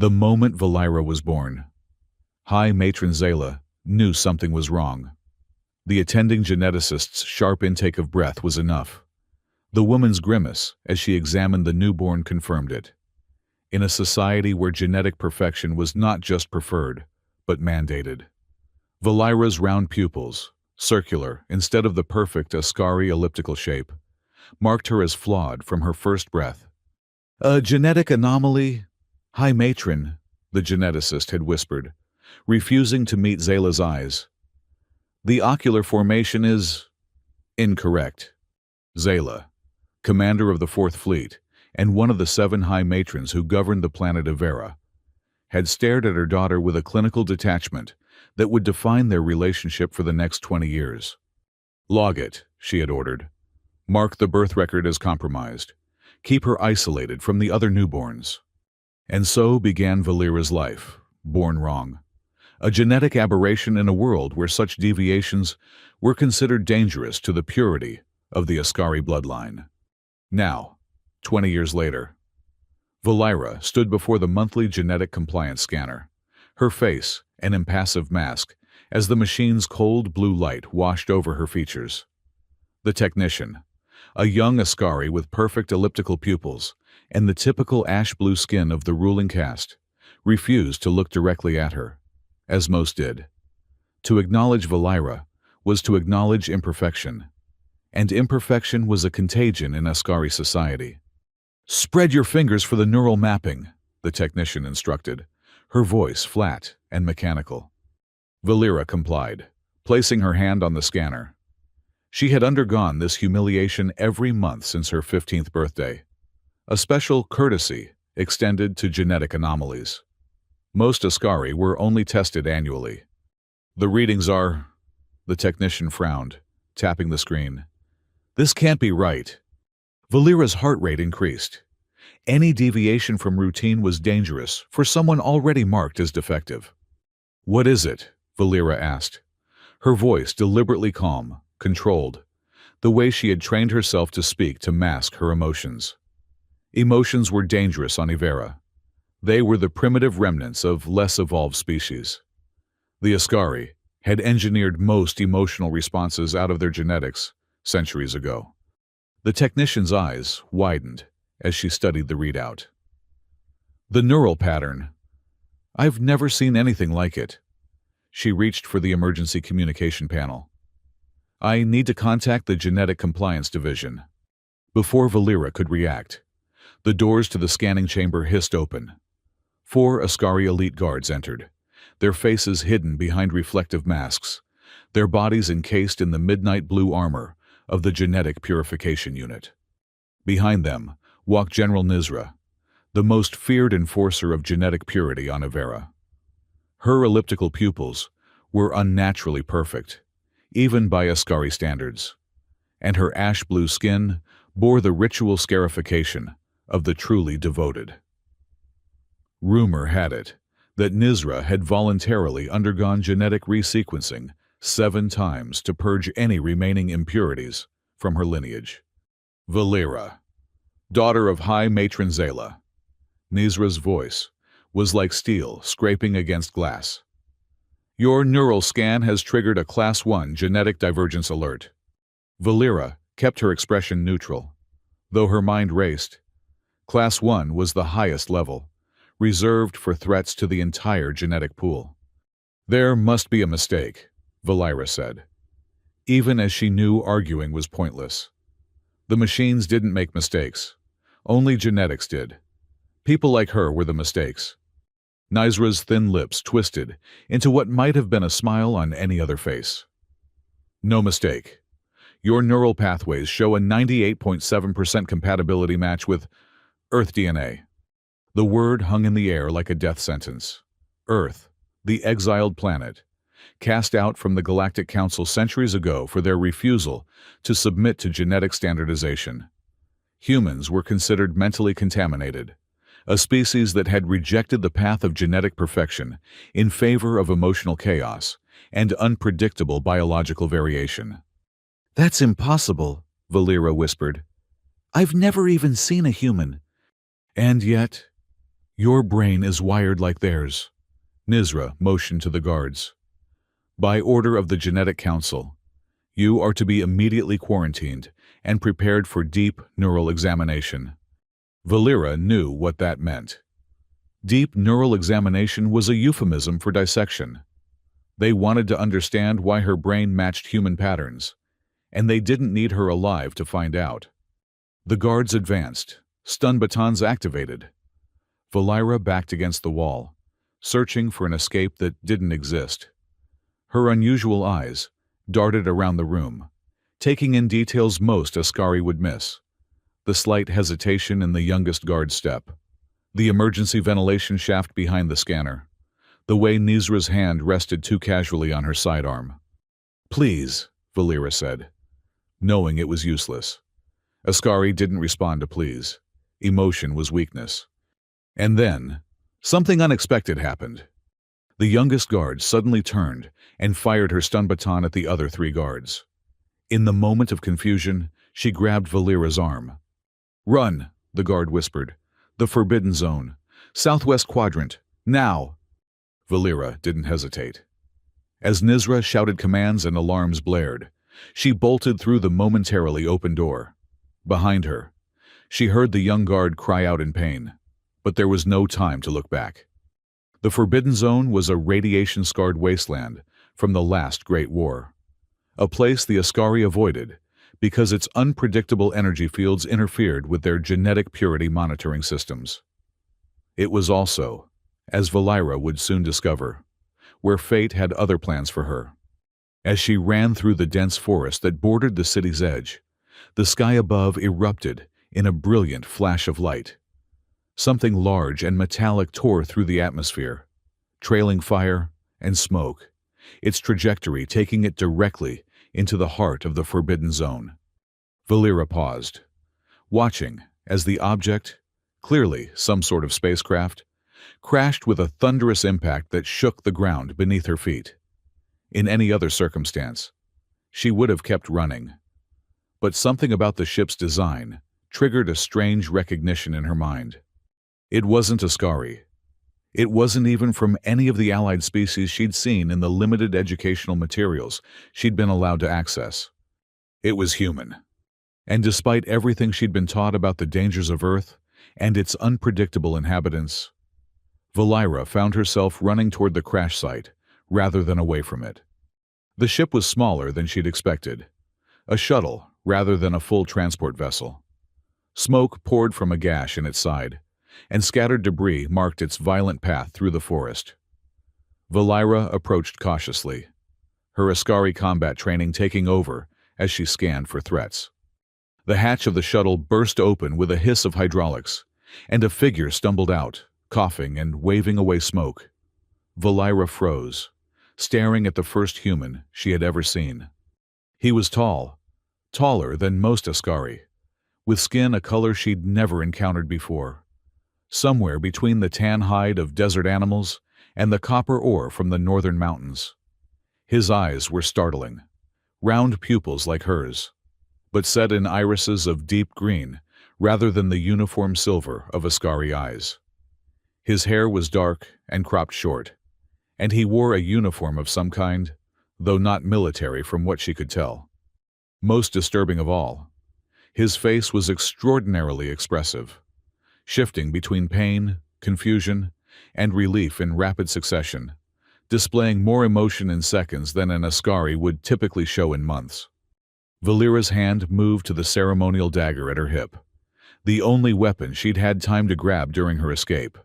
The moment Valira was born, High Matron Zayla knew something was wrong. The attending geneticist's sharp intake of breath was enough. The woman's grimace, as she examined the newborn, confirmed it. In a society where genetic perfection was not just preferred, but mandated. Valira's round pupils, circular instead of the perfect Ascari elliptical shape, marked her as flawed from her first breath. "A genetic anomaly, High Matron," the geneticist had whispered, refusing to meet Zayla's eyes. "The ocular formation is incorrect." Zayla, commander of the Fourth Fleet and one of the 7 High Matrons who governed the planet of Vera, had stared at her daughter with a clinical detachment that would define their relationship for the next 20 years. "Log it," she had ordered. "Mark the birth record as compromised. Keep her isolated from the other newborns." And so began Valira's life, born wrong. A genetic aberration in a world where such deviations were considered dangerous to the purity of the Ascari bloodline. Now, 20 years later, Valira stood before the monthly genetic compliance scanner, her face an impassive mask as the machine's cold blue light washed over her features. The technician, a young Ascari with perfect elliptical pupils and the typical ash-blue skin of the ruling caste, refused to look directly at her, as most did. To acknowledge Valira was to acknowledge imperfection, and imperfection was a contagion in Ascari society. "Spread your fingers for the neural mapping," the technician instructed, her voice flat and mechanical. Valira complied, placing her hand on the scanner. She had undergone this humiliation every month since her 15th birthday, a special courtesy extended to genetic anomalies. Most Ascari were only tested annually. "The readings are—" The technician frowned, tapping the screen. "This can't be right." Valira's heart rate increased. Any deviation from routine was dangerous for someone already marked as defective. "What is it?" Valira asked, her voice deliberately calm, controlled, the way she had trained herself to speak to mask her emotions. Emotions were dangerous on Ivera. They were the primitive remnants of less evolved species. The Ascari had engineered most emotional responses out of their genetics centuries ago. The technician's eyes widened as she studied the readout. "The neural pattern. I've never seen anything like it." She reached for the emergency communication panel. "I need to contact the Genetic Compliance Division." Before Valira could react, the doors to the scanning chamber hissed open. 4 Ascari elite guards entered, their faces hidden behind reflective masks, their bodies encased in the midnight blue armor of the Genetic Purification Unit. Behind them walked General Nizra, the most feared enforcer of genetic purity on Ivera. Her elliptical pupils were unnaturally perfect, even by Ascari standards, and her ash-blue skin bore the ritual scarification of the truly devoted. Rumor had it that Nizra had voluntarily undergone genetic resequencing 7 times to purge any remaining impurities from her lineage. "Valira, daughter of High Matron Zayla." Nizra's voice was like steel scraping against glass. "Your neural scan has triggered a Class 1 genetic divergence alert." Valira kept her expression neutral, though her mind raced. Class 1 was the highest level, reserved for threats to the entire genetic pool. "There must be a mistake," Valira said, even as she knew arguing was pointless. The machines didn't make mistakes. Only genetics did. People like her were the mistakes. Nizra's thin lips twisted into what might have been a smile on any other face. "No mistake. Your neural pathways show a 98.7% compatibility match with Earth DNA." The word hung in the air like a death sentence. Earth, the exiled planet, cast out from the Galactic Council centuries ago for their refusal to submit to genetic standardization. Humans were considered mentally contaminated, a species that had rejected the path of genetic perfection in favor of emotional chaos and unpredictable biological variation. "That's impossible," Valira whispered. "I've never even seen a human." "And yet, Your brain is wired like theirs. Nizra motioned to the guards. By order of the Genetic Council, you are to be immediately quarantined and prepared for deep neural examination. Valera knew what that meant. Deep neural examination was a euphemism for dissection. They wanted to understand why her brain matched human patterns, and they didn't need her alive to find out. The guards advanced, stun batons activated. Valera backed against the wall, searching for an escape that didn't exist. Her unusual eyes darted around the room, taking in details most Ascari would miss. The slight hesitation in the youngest guard's step, the emergency ventilation shaft behind the scanner, the way Nizra's hand rested too casually on her sidearm. "Please," Valera said, knowing it was useless. Ascari didn't respond to please. Emotion was weakness. And then, something unexpected happened. The youngest guard suddenly turned and fired her stun baton at the other three guards. In the moment of confusion, she grabbed Valera's arm. "Run," the guard whispered. "The Forbidden Zone. Southwest Quadrant. Now!" Valera didn't hesitate. As Nizra shouted commands and alarms blared, she bolted through the momentarily open door. Behind her, she heard the young guard cry out in pain, but there was no time to look back. The Forbidden Zone was a radiation-scarred wasteland from the last Great War, a place the Ascari avoided because its unpredictable energy fields interfered with their genetic purity monitoring systems. It was also, as Valera would soon discover, where fate had other plans for her. As she ran through the dense forest that bordered the city's edge, the sky above erupted in a brilliant flash of light. Something large and metallic tore through the atmosphere, trailing fire and smoke, its trajectory taking it directly into the heart of the Forbidden Zone. Valera paused, watching as the object, clearly some sort of spacecraft, crashed with a thunderous impact that shook the ground beneath her feet. In any other circumstance, she would have kept running. But something about the ship's design triggered a strange recognition in her mind. It wasn't Ascari. It wasn't even from any of the allied species she'd seen in the limited educational materials she'd been allowed to access. It was human. And despite everything she'd been taught about the dangers of Earth and its unpredictable inhabitants, Valera found herself running toward the crash site rather than away from it. The ship was smaller than she'd expected, a shuttle rather than a full transport vessel. Smoke poured from a gash in its side, and scattered debris marked its violent path through the forest. Valera approached cautiously, her Ascari combat training taking over as she scanned for threats. The hatch of the shuttle burst open with a hiss of hydraulics, and a figure stumbled out, coughing and waving away smoke. Valera froze, staring at the first human she had ever seen. He was tall, taller than most Ascari, with skin a color she'd never encountered before. Somewhere between the tan hide of desert animals and the copper ore from the northern mountains. His eyes were startling, round pupils like hers, but set in irises of deep green rather than the uniform silver of Ascari eyes. His hair was dark and cropped short, and he wore a uniform of some kind, though not military from what she could tell. Most disturbing of all, his face was extraordinarily expressive, shifting between pain, confusion, and relief in rapid succession, displaying more emotion in seconds than an Ascari would typically show in months. Valera's hand moved to the ceremonial dagger at her hip, the only weapon she'd had time to grab during her escape.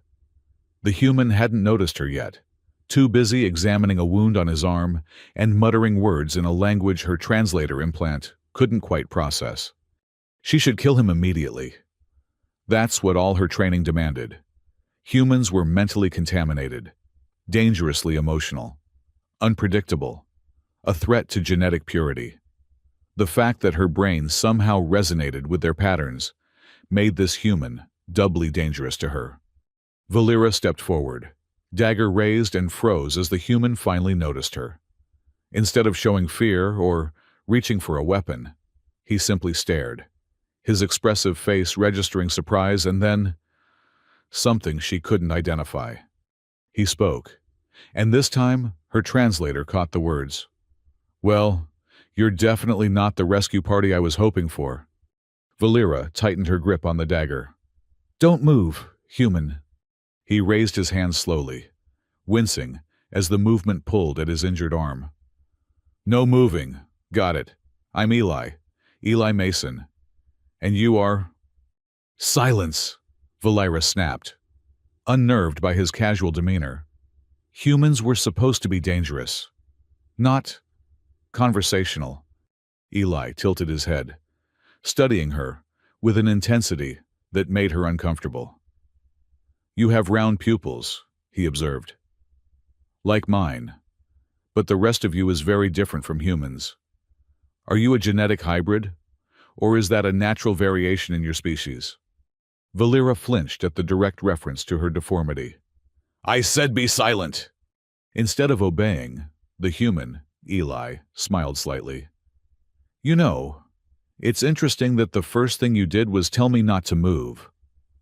The human hadn't noticed her yet, too busy examining a wound on his arm and muttering words in a language her translator implant couldn't quite process. She should kill him immediately. That's what all her training demanded. Humans were mentally contaminated, dangerously emotional, unpredictable, a threat to genetic purity. The fact that her brain somehow resonated with their patterns made this human doubly dangerous to her. Valera stepped forward, dagger raised, and froze as the human finally noticed her. Instead of showing fear or reaching for a weapon, he simply stared, his expressive face registering surprise and then something she couldn't identify. He spoke, and this time her translator caught the words. "Well, you're definitely not the rescue party I was hoping for." Valera tightened her grip on the dagger. "Don't move, human." He raised his hand slowly, wincing as the movement pulled at his injured arm. "No moving. Got it. I'm Eli. Eli Mason. And you are—" "Silence!" Valera snapped, unnerved by his casual demeanor. Humans were supposed to be dangerous, not conversational. Eli tilted his head, studying her with an intensity that made her uncomfortable. "You have round pupils," he observed. "Like mine. But the rest of you is very different from humans. Are you a genetic hybrid, or is that a natural variation in your species?" Valera flinched at the direct reference to her deformity. "I said be silent!" Instead of obeying, the human, Eli, smiled slightly. "You know, it's interesting that the first thing you did was tell me not to move,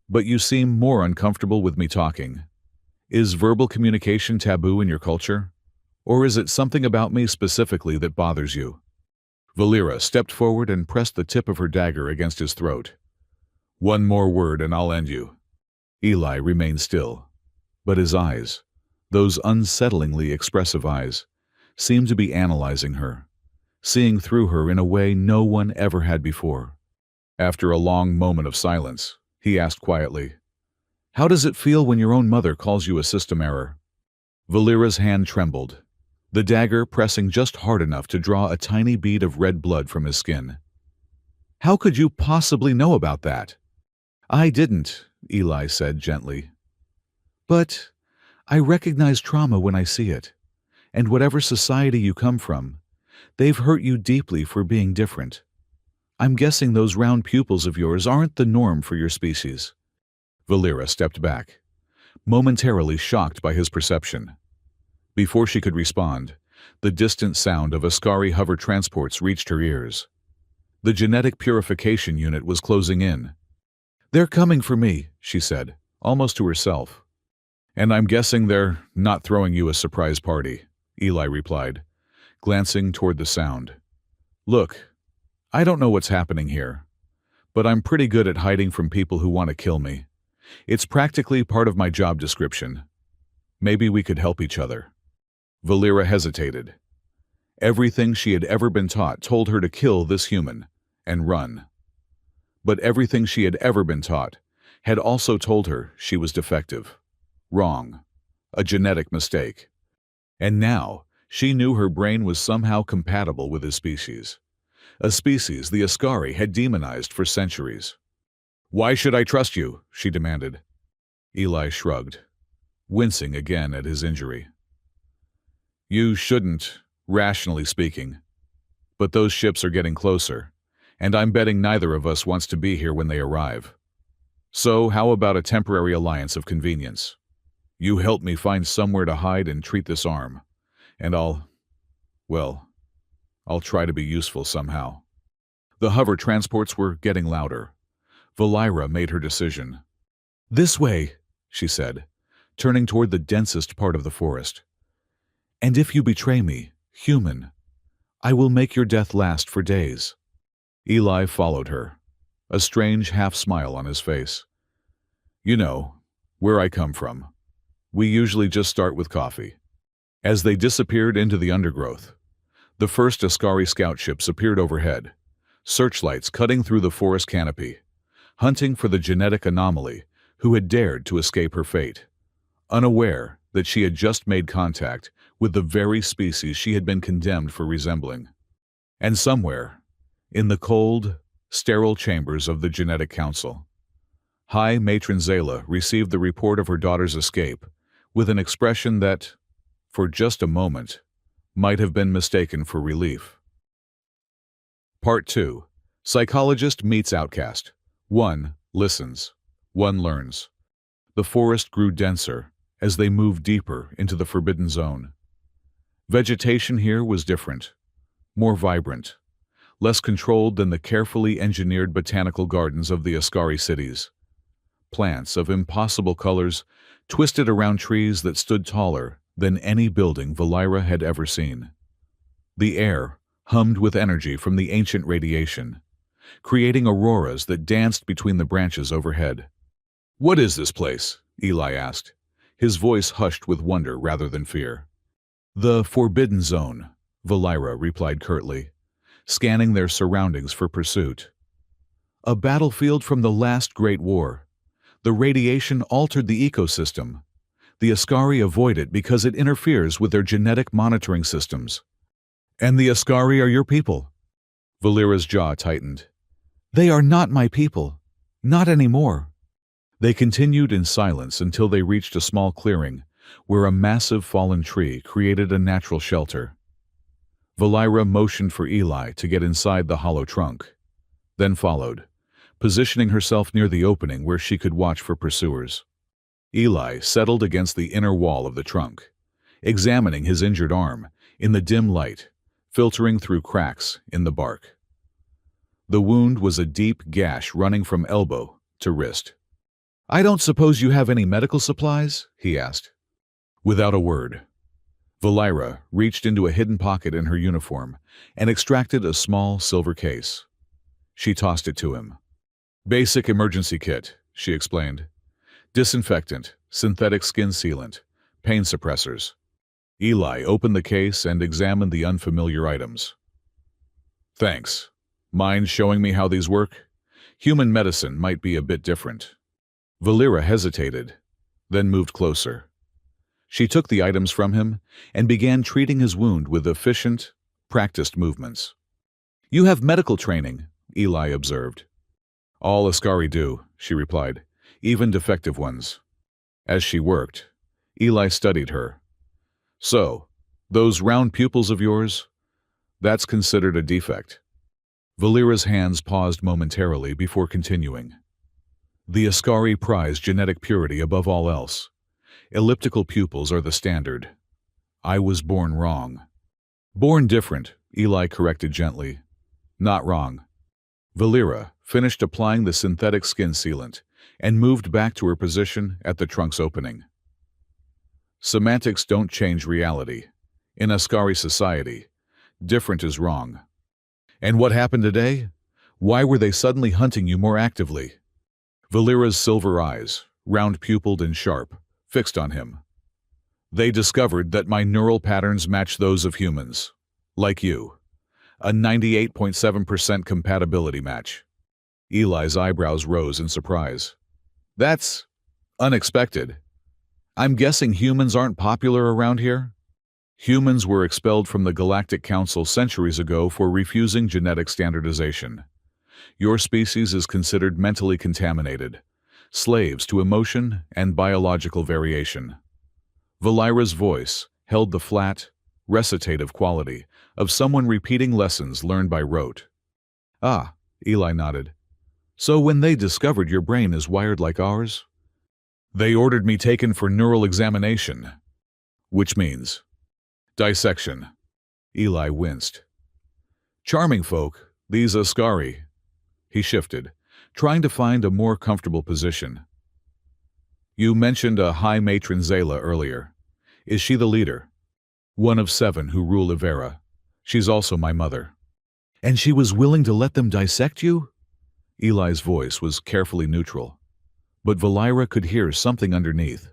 but you seem more uncomfortable with me talking. Is verbal communication taboo in your culture? Or is it something about me specifically that bothers you?" Valera stepped forward and pressed the tip of her dagger against his throat. "One more word and I'll end you." Eli remained still, but his eyes, those unsettlingly expressive eyes, seemed to be analyzing her, seeing through her in a way no one ever had before. After a long moment of silence, he asked quietly, "How does it feel when your own mother calls you a system error?" Valera's hand trembled, the dagger pressing just hard enough to draw a tiny bead of red blood from his skin. "How could you possibly know about that?" "I didn't," Eli said gently. "But I recognize trauma when I see it, and whatever society you come from, they've hurt you deeply for being different. I'm guessing those round pupils of yours aren't the norm for your species." Valera stepped back, momentarily shocked by his perception. Before she could respond, the distant sound of Ascari hover transports reached her ears. The genetic purification unit was closing in. "They're coming for me," she said, almost to herself. "And I'm guessing they're not throwing you a surprise party," Eli replied, glancing toward the sound. "Look, I don't know what's happening here, but I'm pretty good at hiding from people who want to kill me. It's practically part of my job description. Maybe we could help each other." Valera hesitated. Everything she had ever been taught told her to kill this human and run. But everything she had ever been taught had also told her she was defective, wrong, a genetic mistake. And now she knew her brain was somehow compatible with his species, a species the Ascari had demonized for centuries. "Why should I trust you?" she demanded. Eli shrugged, wincing again at his injury. "You shouldn't, rationally speaking. But those ships are getting closer, and I'm betting neither of us wants to be here when they arrive. So how about a temporary alliance of convenience? You help me find somewhere to hide and treat this arm, and I'll try to be useful somehow." The hover transports were getting louder. Valera made her decision. "This way," she said, turning toward the densest part of the forest. "And if you betray me, human, I will make your death last for days." Eli followed her, a strange half-smile on his face. "You know, where I come from, we usually just start with coffee." As they disappeared into the undergrowth, the first Ascari scout ships appeared overhead, searchlights cutting through the forest canopy, hunting for the genetic anomaly who had dared to escape her fate, unaware that she had just made contact with the very species she had been condemned for resembling. And somewhere, in the cold, sterile chambers of the Genetic Council, High Matron Zayla received the report of her daughter's escape with an expression that, for just a moment, might have been mistaken for relief. Part 2. Psychologist meets outcast. 1 listens. 1 learns. The forest grew denser as they moved deeper into the forbidden zone. Vegetation here was different, more vibrant, less controlled than the carefully engineered botanical gardens of the Ascari cities. plants of impossible colors twisted around trees that stood taller than any building Valira had ever seen. The air hummed with energy from the ancient radiation, creating auroras that danced between the branches overhead. "What is this place?" Eli asked, his voice hushed with wonder rather than fear. "The Forbidden Zone," Valira replied curtly, scanning their surroundings for pursuit. "A battlefield from the last Great War. The radiation altered the ecosystem. The Ascari avoid it because it interferes with their genetic monitoring systems." "And the Ascari are your people?" Valira's jaw tightened. "They are not my people. Not anymore." They continued in silence until they reached a small clearing where a massive fallen tree created a natural shelter. Valira motioned for Eli to get inside the hollow trunk, then followed, positioning herself near the opening where she could watch for pursuers. Eli settled against the inner wall of the trunk, examining his injured arm in the dim light, filtering through cracks in the bark. The wound was a deep gash running from elbow to wrist. "I don't suppose you have any medical supplies?" he asked. Without a word, Valira reached into a hidden pocket in her uniform and extracted a small silver case. She tossed it to him. "Basic emergency kit," she explained. "Disinfectant, synthetic skin sealant, pain suppressors." Eli opened the case and examined the unfamiliar items. "Thanks. Mind showing me how these work? Human medicine might be a bit different." Valira hesitated, then moved closer. She took the items from him and began treating his wound with efficient, practiced movements. "You have medical training," Eli observed. "All Ascari do," she replied, "even defective ones." As she worked, Eli studied her. "So, those round pupils of yours, that's considered a defect." Valira's hands paused momentarily before continuing. "The Ascari prize genetic purity above all else. Elliptical pupils are the standard. I was born wrong." "Born different," Eli corrected gently. "Not wrong." Valira finished applying the synthetic skin sealant and moved back to her position at the trunk's opening. "Semantics don't change reality. In Ascari society, different is wrong." "And what happened today? Why were they suddenly hunting you more actively?" Valira's silver eyes, round-pupiled and sharp, fixed on him. "They discovered that my neural patterns match those of humans. Like you. A 98.7% compatibility match." Eli's eyebrows rose in surprise. "That's unexpected. I'm guessing humans aren't popular around here?" "Humans were expelled from the Galactic Council centuries ago for refusing genetic standardization. Your species is considered mentally contaminated, slaves to emotion and biological variation." Valira's voice held the flat, recitative quality of someone repeating lessons learned by rote. "Ah," Eli nodded. "So when they discovered your brain is wired like ours?" "They ordered me taken for neural examination." "Which means?" "Dissection." Eli winced. "Charming folk, these Ascari." He shifted, trying to find a more comfortable position. "You mentioned a high matron Zayla earlier. Is she the leader?" "One of 7 who rule Ivera. She's also my mother." "And she was willing to let them dissect you?" Eli's voice was carefully neutral, but Valira could hear something underneath,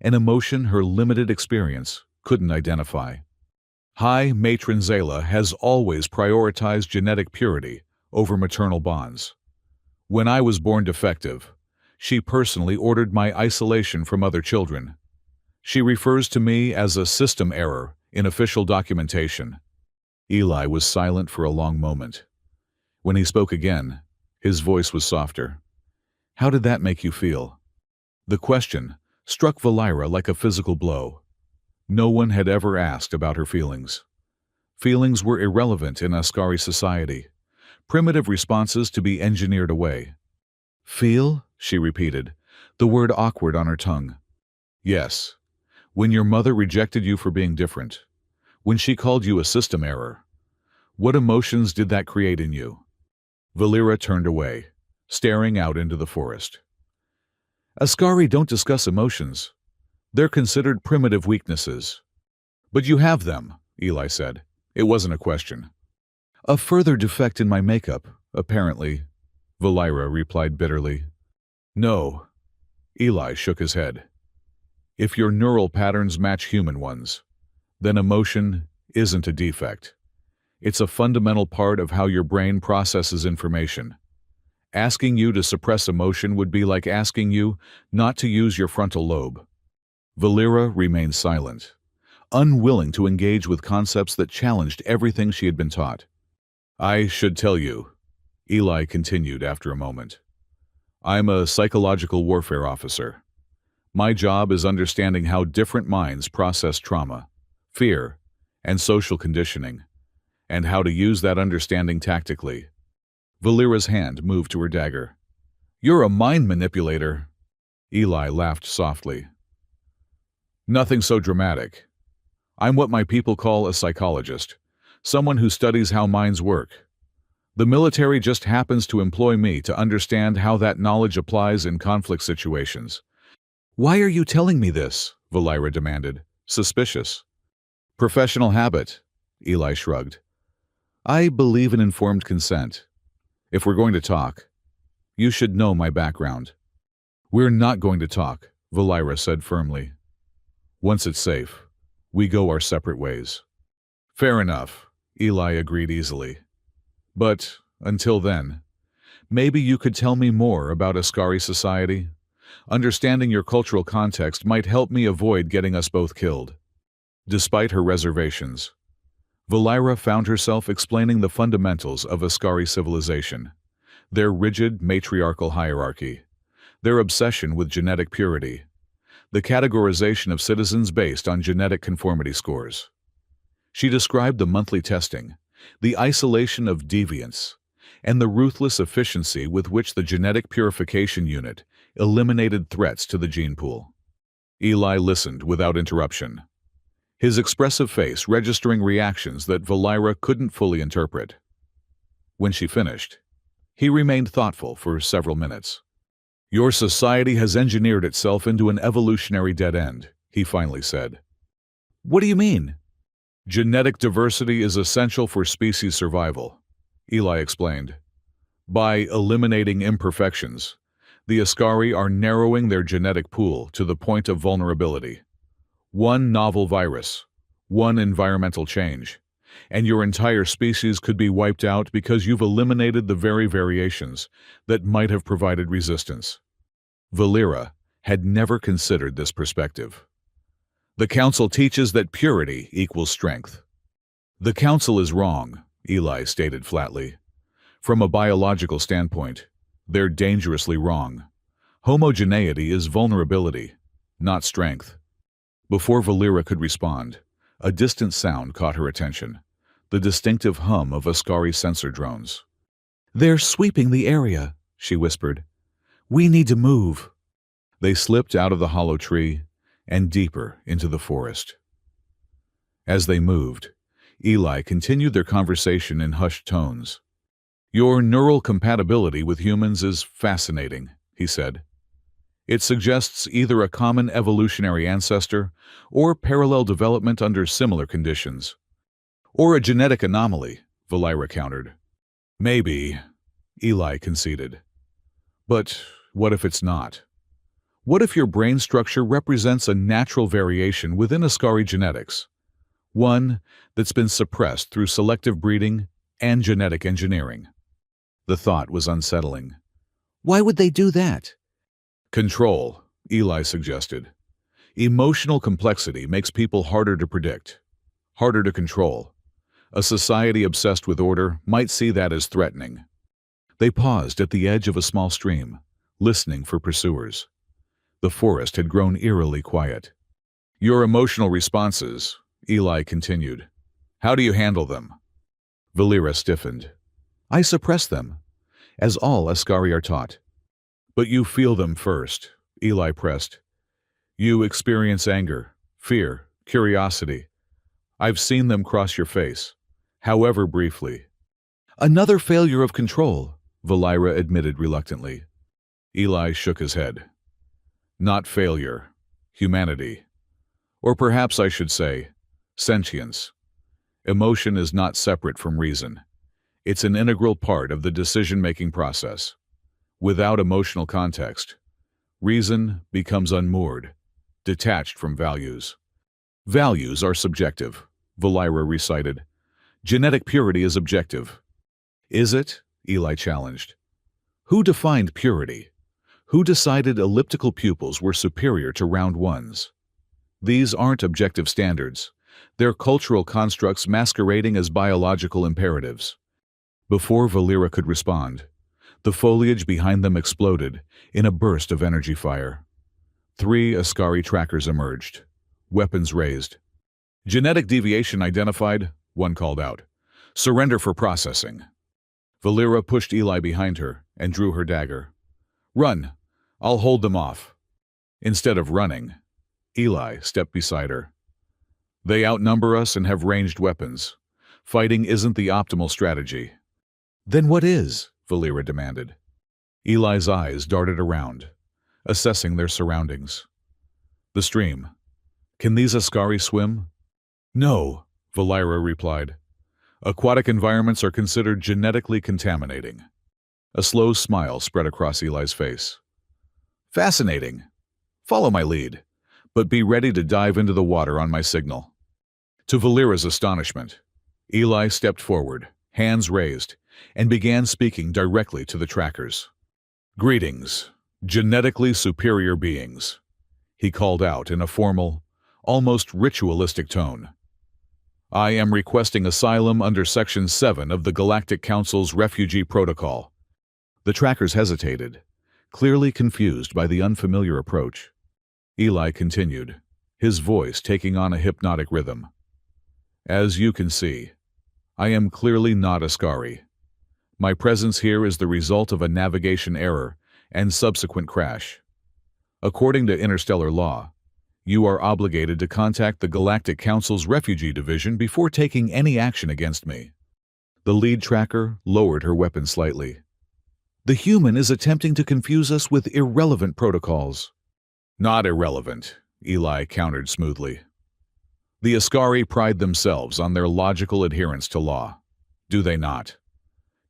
an emotion her limited experience couldn't identify. "High Matron Zayla has always prioritized genetic purity over maternal bonds. When I was born defective, she personally ordered my isolation from other children. She refers to me as a system error in official documentation." Eli was silent for a long moment. When he spoke again, his voice was softer. "How did that make you feel?" The question struck Valira like a physical blow. No one had ever asked about her feelings. Feelings were irrelevant in Ascari society, primitive responses to be engineered away. "Feel?" she repeated, the word awkward on her tongue. "Yes. When your mother rejected you for being different, when she called you a system error, what emotions did that create in you?" Valira turned away, staring out into the forest. Ascari don't discuss emotions. They're considered primitive weaknesses. But you have them, Eli said. It wasn't a question. A further defect in my makeup, apparently, Valira replied bitterly. No. Eli shook his head. If your neural patterns match human ones, then emotion isn't a defect. It's a fundamental part of how your brain processes information. Asking you to suppress emotion would be like asking you not to use your frontal lobe. Valira remained silent, unwilling to engage with concepts that challenged everything she had been taught. I should tell you, Eli continued after a moment. I'm a psychological warfare officer. My job is understanding how different minds process trauma, fear, and social conditioning, and how to use that understanding tactically. Valira's hand moved to her dagger. You're a mind manipulator. Eli laughed softly. Nothing so dramatic. I'm what my people call a psychologist, someone who studies how minds work. The military just happens to employ me to understand how that knowledge applies in conflict situations. Why are you telling me this? Valira demanded, suspicious. Professional habit, Eli shrugged. I believe in informed consent. If we're going to talk, you should know my background. We're not going to talk, Valira said firmly. Once it's safe, we go our separate ways. Fair enough, Eli agreed easily. But, until then, maybe you could tell me more about Ascari society? Understanding your cultural context might help me avoid getting us both killed. Despite her reservations, Valira found herself explaining the fundamentals of Ascari civilization, their rigid matriarchal hierarchy, their obsession with genetic purity, the categorization of citizens based on genetic conformity scores. She described the monthly testing, the isolation of deviants, and the ruthless efficiency with which the genetic purification unit eliminated threats to the gene pool. Eli listened without interruption, his expressive face registering reactions that Valira couldn't fully interpret. When she finished, he remained thoughtful for several minutes. Your society has engineered itself into an evolutionary dead end, he finally said. What do you mean? Genetic diversity is essential for species survival, Eli explained. By eliminating imperfections, the Ascari are narrowing their genetic pool to the point of vulnerability. One novel virus, one environmental change, and your entire species could be wiped out because you've eliminated the very variations that might have provided resistance. Valira had never considered this perspective. The Council teaches that purity equals strength. The Council is wrong, Eli stated flatly. From a biological standpoint, they're dangerously wrong. Homogeneity is vulnerability, not strength. Before Valira could respond, a distant sound caught her attention, the distinctive hum of Ascari sensor drones. They're sweeping the area, she whispered. We need to move. They slipped out of the hollow tree and deeper into the forest. As they moved, Eli continued their conversation in hushed tones. Your neural compatibility with humans is fascinating, he said. It suggests either a common evolutionary ancestor or parallel development under similar conditions. Or a genetic anomaly, Valira countered. Maybe, Eli conceded. But what if it's not? What if your brain structure represents a natural variation within Ascari genetics? One that's been suppressed through selective breeding and genetic engineering. The thought was unsettling. Why would they do that? Control, Eli suggested. Emotional complexity makes people harder to predict, harder to control. A society obsessed with order might see that as threatening. They paused at the edge of a small stream, listening for pursuers. The forest had grown eerily quiet. Your emotional responses, Eli continued. How do you handle them? Valira stiffened. I suppress them, as all Ascari are taught. But you feel them first, Eli pressed. You experience anger, fear, curiosity. I've seen them cross your face, however briefly. Another failure of control, Valira admitted reluctantly. Eli shook his head. Not failure. Humanity. Or perhaps I should say, sentience. Emotion is not separate from reason. It's an integral part of the decision-making process. Without emotional context, reason becomes unmoored, detached from values. Values are subjective, Valira recited. Genetic purity is objective. Is it? Eli challenged. Who defined purity? Who decided elliptical pupils were superior to round ones? These aren't objective standards. They're cultural constructs masquerading as biological imperatives. Before Valira could respond, the foliage behind them exploded in a burst of energy fire. 3 Ascari trackers emerged, weapons raised. Genetic deviation identified, one called out. Surrender for processing. Valira pushed Eli behind her and drew her dagger. Run! I'll hold them off. Instead of running, Eli stepped beside her. They outnumber us and have ranged weapons. Fighting isn't the optimal strategy. Then what is? Valira demanded. Eli's eyes darted around, assessing their surroundings. The stream. Can these Ascari swim? No, Valira replied. Aquatic environments are considered genetically contaminating. A slow smile spread across Eli's face. Fascinating. Follow my lead, but be ready to dive into the water on my signal. To Valira's astonishment, Eli stepped forward, hands raised, and began speaking directly to the trackers. Greetings, genetically superior beings, he called out in a formal, almost ritualistic tone. I am requesting asylum under Section 7 of the Galactic Council's Refugee Protocol. The trackers hesitated, clearly confused by the unfamiliar approach. Eli continued, his voice taking on a hypnotic rhythm. As you can see, I am clearly not Ascari. My presence here is the result of a navigation error and subsequent crash. According to interstellar law, you are obligated to contact the Galactic Council's Refugee Division before taking any action against me. The lead tracker lowered her weapon slightly. The human is attempting to confuse us with irrelevant protocols. Not irrelevant, Eli countered smoothly. The Ascari pride themselves on their logical adherence to law, do they not?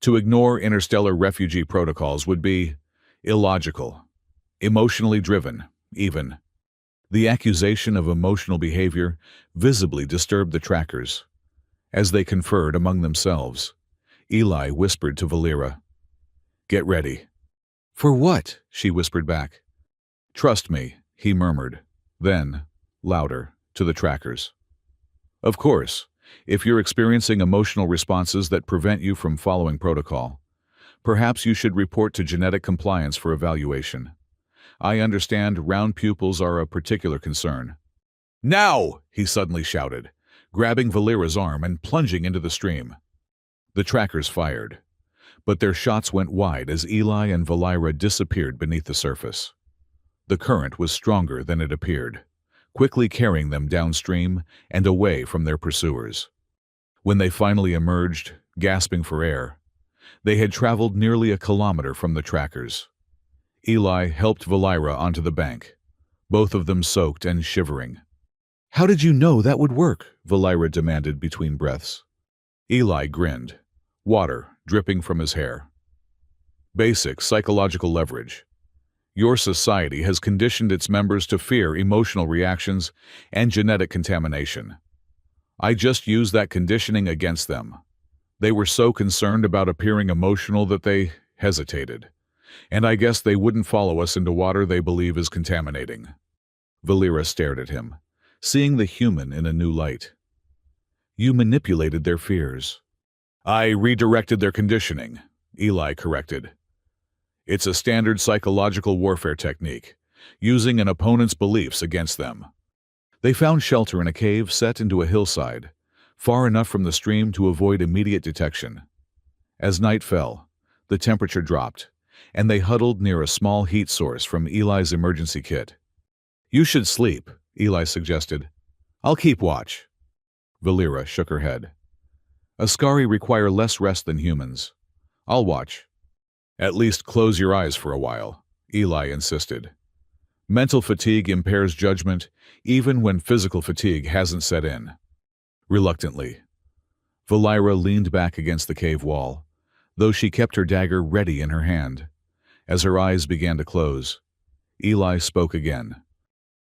To ignore interstellar refugee protocols would be illogical, emotionally driven, even. The accusation of emotional behavior visibly disturbed the trackers. As they conferred among themselves, Eli whispered to Valira, Get ready. For what? She whispered back. Trust me, he murmured, then, louder, to the trackers. Of course, if you're experiencing emotional responses that prevent you from following protocol, perhaps you should report to genetic compliance for evaluation. I understand round pupils are a particular concern. Now! He suddenly shouted, grabbing Valira's arm and plunging into the stream. The trackers fired, but their shots went wide as Eli and Valira disappeared beneath the surface. The current was stronger than it appeared, quickly carrying them downstream and away from their pursuers. When they finally emerged, gasping for air, they had traveled nearly a kilometer from the trackers. Eli helped Valira onto the bank, both of them soaked and shivering. How did you know that would work? Valira demanded between breaths. Eli grinned, water dripping from his hair. Basic psychological leverage. Your society has conditioned its members to fear emotional reactions and genetic contamination. I just used that conditioning against them. They were so concerned about appearing emotional that they hesitated. And I guess they wouldn't follow us into water they believe is contaminating. Valira stared at him, seeing the human in a new light. You manipulated their fears. I redirected their conditioning, Eli corrected. It's a standard psychological warfare technique, using an opponent's beliefs against them. They found shelter in a cave set into a hillside, far enough from the stream to avoid immediate detection. As night fell, the temperature dropped, and they huddled near a small heat source from Eli's emergency kit. You should sleep, Eli suggested. I'll keep watch. Valira shook her head. Ascari require less rest than humans. I'll watch. At least close your eyes for a while, Eli insisted. Mental fatigue impairs judgment even when physical fatigue hasn't set in. Reluctantly, Valira leaned back against the cave wall, though she kept her dagger ready in her hand. As her eyes began to close, Eli spoke again.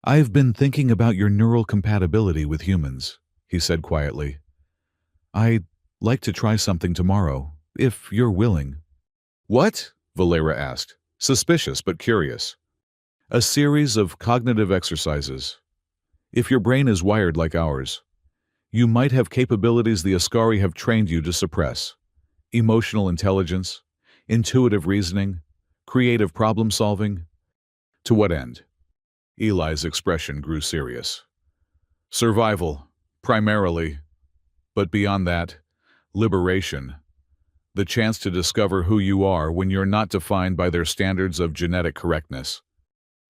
"I've been thinking about your neural compatibility with humans," he said quietly. "I'd like to try something tomorrow, if you're willing." "What?" Valera asked, suspicious but curious. "A series of cognitive exercises. If your brain is wired like ours, you might have capabilities the Ascari have trained you to suppress. Emotional intelligence, intuitive reasoning, creative problem-solving. To what end?" Eli's expression grew serious. "Survival, primarily. But beyond that, liberation. The chance to discover who you are when you're not defined by their standards of genetic correctness."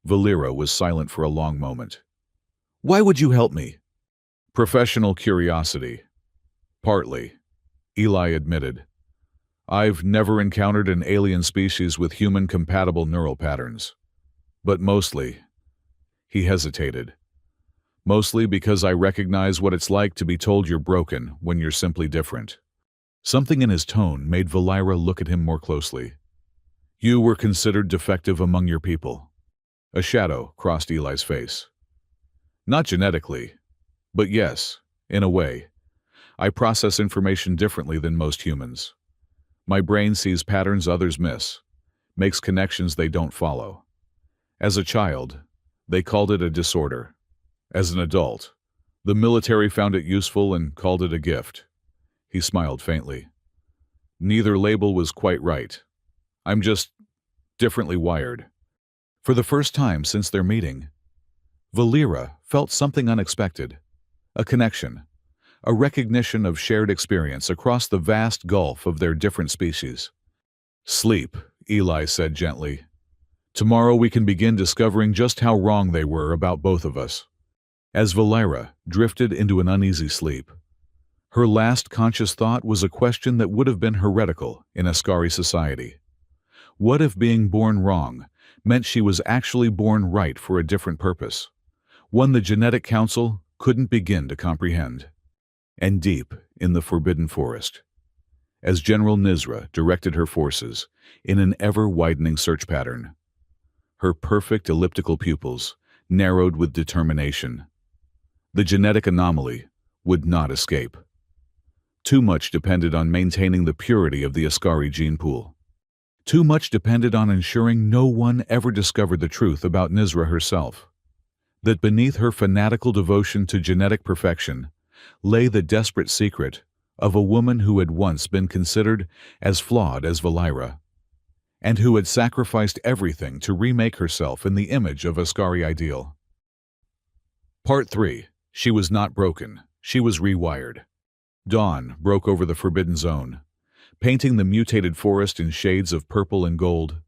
Valera was silent for a long moment. "Why would you help me?" "Professional curiosity. Partly," Eli admitted. "I've never encountered an alien species with human-compatible neural patterns. But mostly," he hesitated, "mostly because I recognize what it's like to be told you're broken when you're simply different." Something in his tone made Valera look at him more closely. "You were considered defective among your people." A shadow crossed Eli's face. "Not genetically, but yes, in a way. I process information differently than most humans. My brain sees patterns others miss, makes connections they don't follow. As a child, they called it a disorder. As an adult, the military found it useful and called it a gift." He smiled faintly. "Neither label was quite right. I'm just differently wired." For the first time since their meeting, Valera felt something unexpected. A connection, a recognition of shared experience across the vast gulf of their different species. "Sleep," Eli said gently. "Tomorrow we can begin discovering just how wrong they were about both of us." As Valera drifted into an uneasy sleep, her last conscious thought was a question that would have been heretical in Ascari society. What if being born wrong meant she was actually born right for a different purpose, one the Genetic Council couldn't begin to comprehend? And deep in the Forbidden Forest, as General Nizra directed her forces in an ever-widening search pattern, her perfect elliptical pupils narrowed with determination. The genetic anomaly would not escape. Too much depended on maintaining the purity of the Ascari gene pool. Too much depended on ensuring no one ever discovered the truth about Nizra herself. That beneath her fanatical devotion to genetic perfection lay the desperate secret of a woman who had once been considered as flawed as Valera, and who had sacrificed everything to remake herself in the image of Ascari ideal. Part 3. She was not broken. She was rewired. Dawn broke over the Forbidden Zone, painting the mutated forest in shades of purple and gold.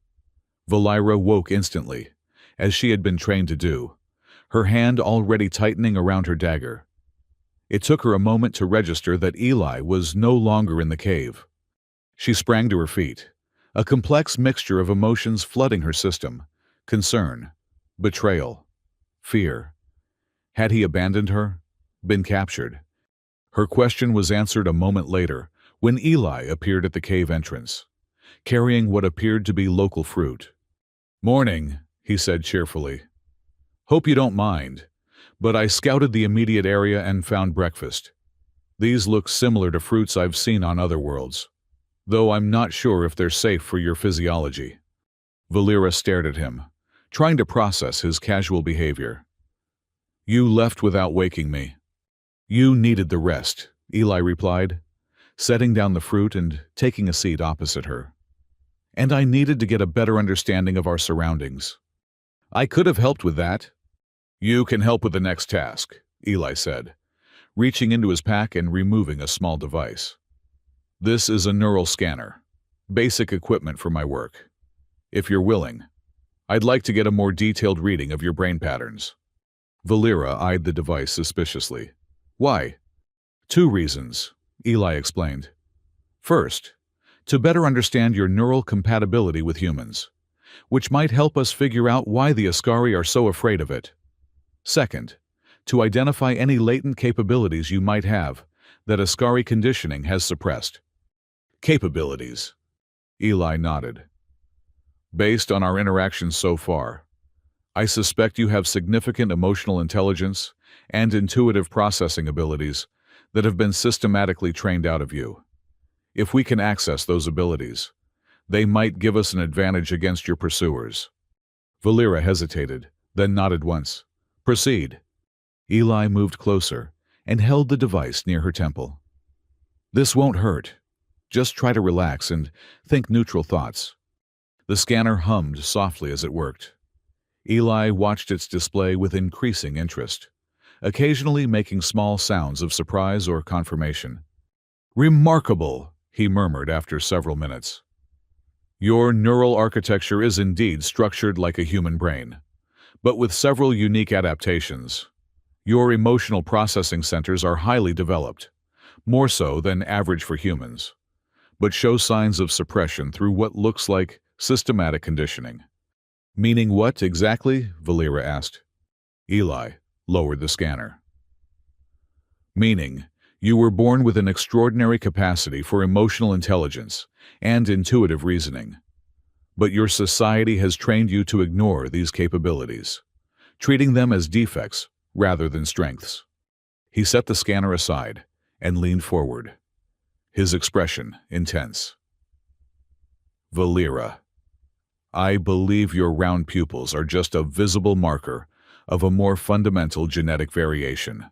Valera woke instantly, as she had been trained to do, her hand already tightening around her dagger. It took her a moment to register that Eli was no longer in the cave. She sprang to her feet, a complex mixture of emotions flooding her system: concern, betrayal, fear. Had he abandoned her? Been captured? Her question was answered a moment later, when Eli appeared at the cave entrance, carrying what appeared to be local fruit. "Morning," he said cheerfully. "Hope you don't mind, but I scouted the immediate area and found breakfast. These look similar to fruits I've seen on other worlds, though I'm not sure if they're safe for your physiology." Valera stared at him, trying to process his casual behavior. "You left without waking me." "You needed the rest," Eli replied, setting down the fruit and taking a seat opposite her. "And I needed to get a better understanding of our surroundings." "I could have helped with that." "You can help with the next task," Eli said, reaching into his pack and removing a small device. "This is a neural scanner, basic equipment for my work. If you're willing, I'd like to get a more detailed reading of your brain patterns." Valera eyed the device suspiciously. "Why?" "Two reasons," Eli explained. "First, to better understand your neural compatibility with humans. which might help us figure out why the Ascari are so afraid of it. Second, to identify any latent capabilities you might have that Ascari conditioning has suppressed. Capabilities. Eli nodded. Based on our interactions so far, I suspect you have significant emotional intelligence and intuitive processing abilities that have been systematically trained out of you. If we can access those abilities, they might give us an advantage against your pursuers. Valera hesitated, then nodded once. Proceed. Eli moved closer and held the device near her temple. This won't hurt. Just try to relax and think neutral thoughts. The scanner hummed softly as it worked. Eli watched its display with increasing interest, occasionally making small sounds of surprise or confirmation. Remarkable, he murmured after several minutes. Your neural architecture is indeed structured like a human brain, but with several unique adaptations. Your emotional processing centers are highly developed, more so than average for humans, but show signs of suppression through what looks like systematic conditioning. Meaning what exactly? Valera asked. Eli lowered the scanner. Meaning, you were born with an extraordinary capacity for emotional intelligence and intuitive reasoning. But your society has trained you to ignore these capabilities, treating them as defects rather than strengths. He set the scanner aside and leaned forward, his expression intense. Valera, I believe your round pupils are just a visible marker of a more fundamental genetic variation,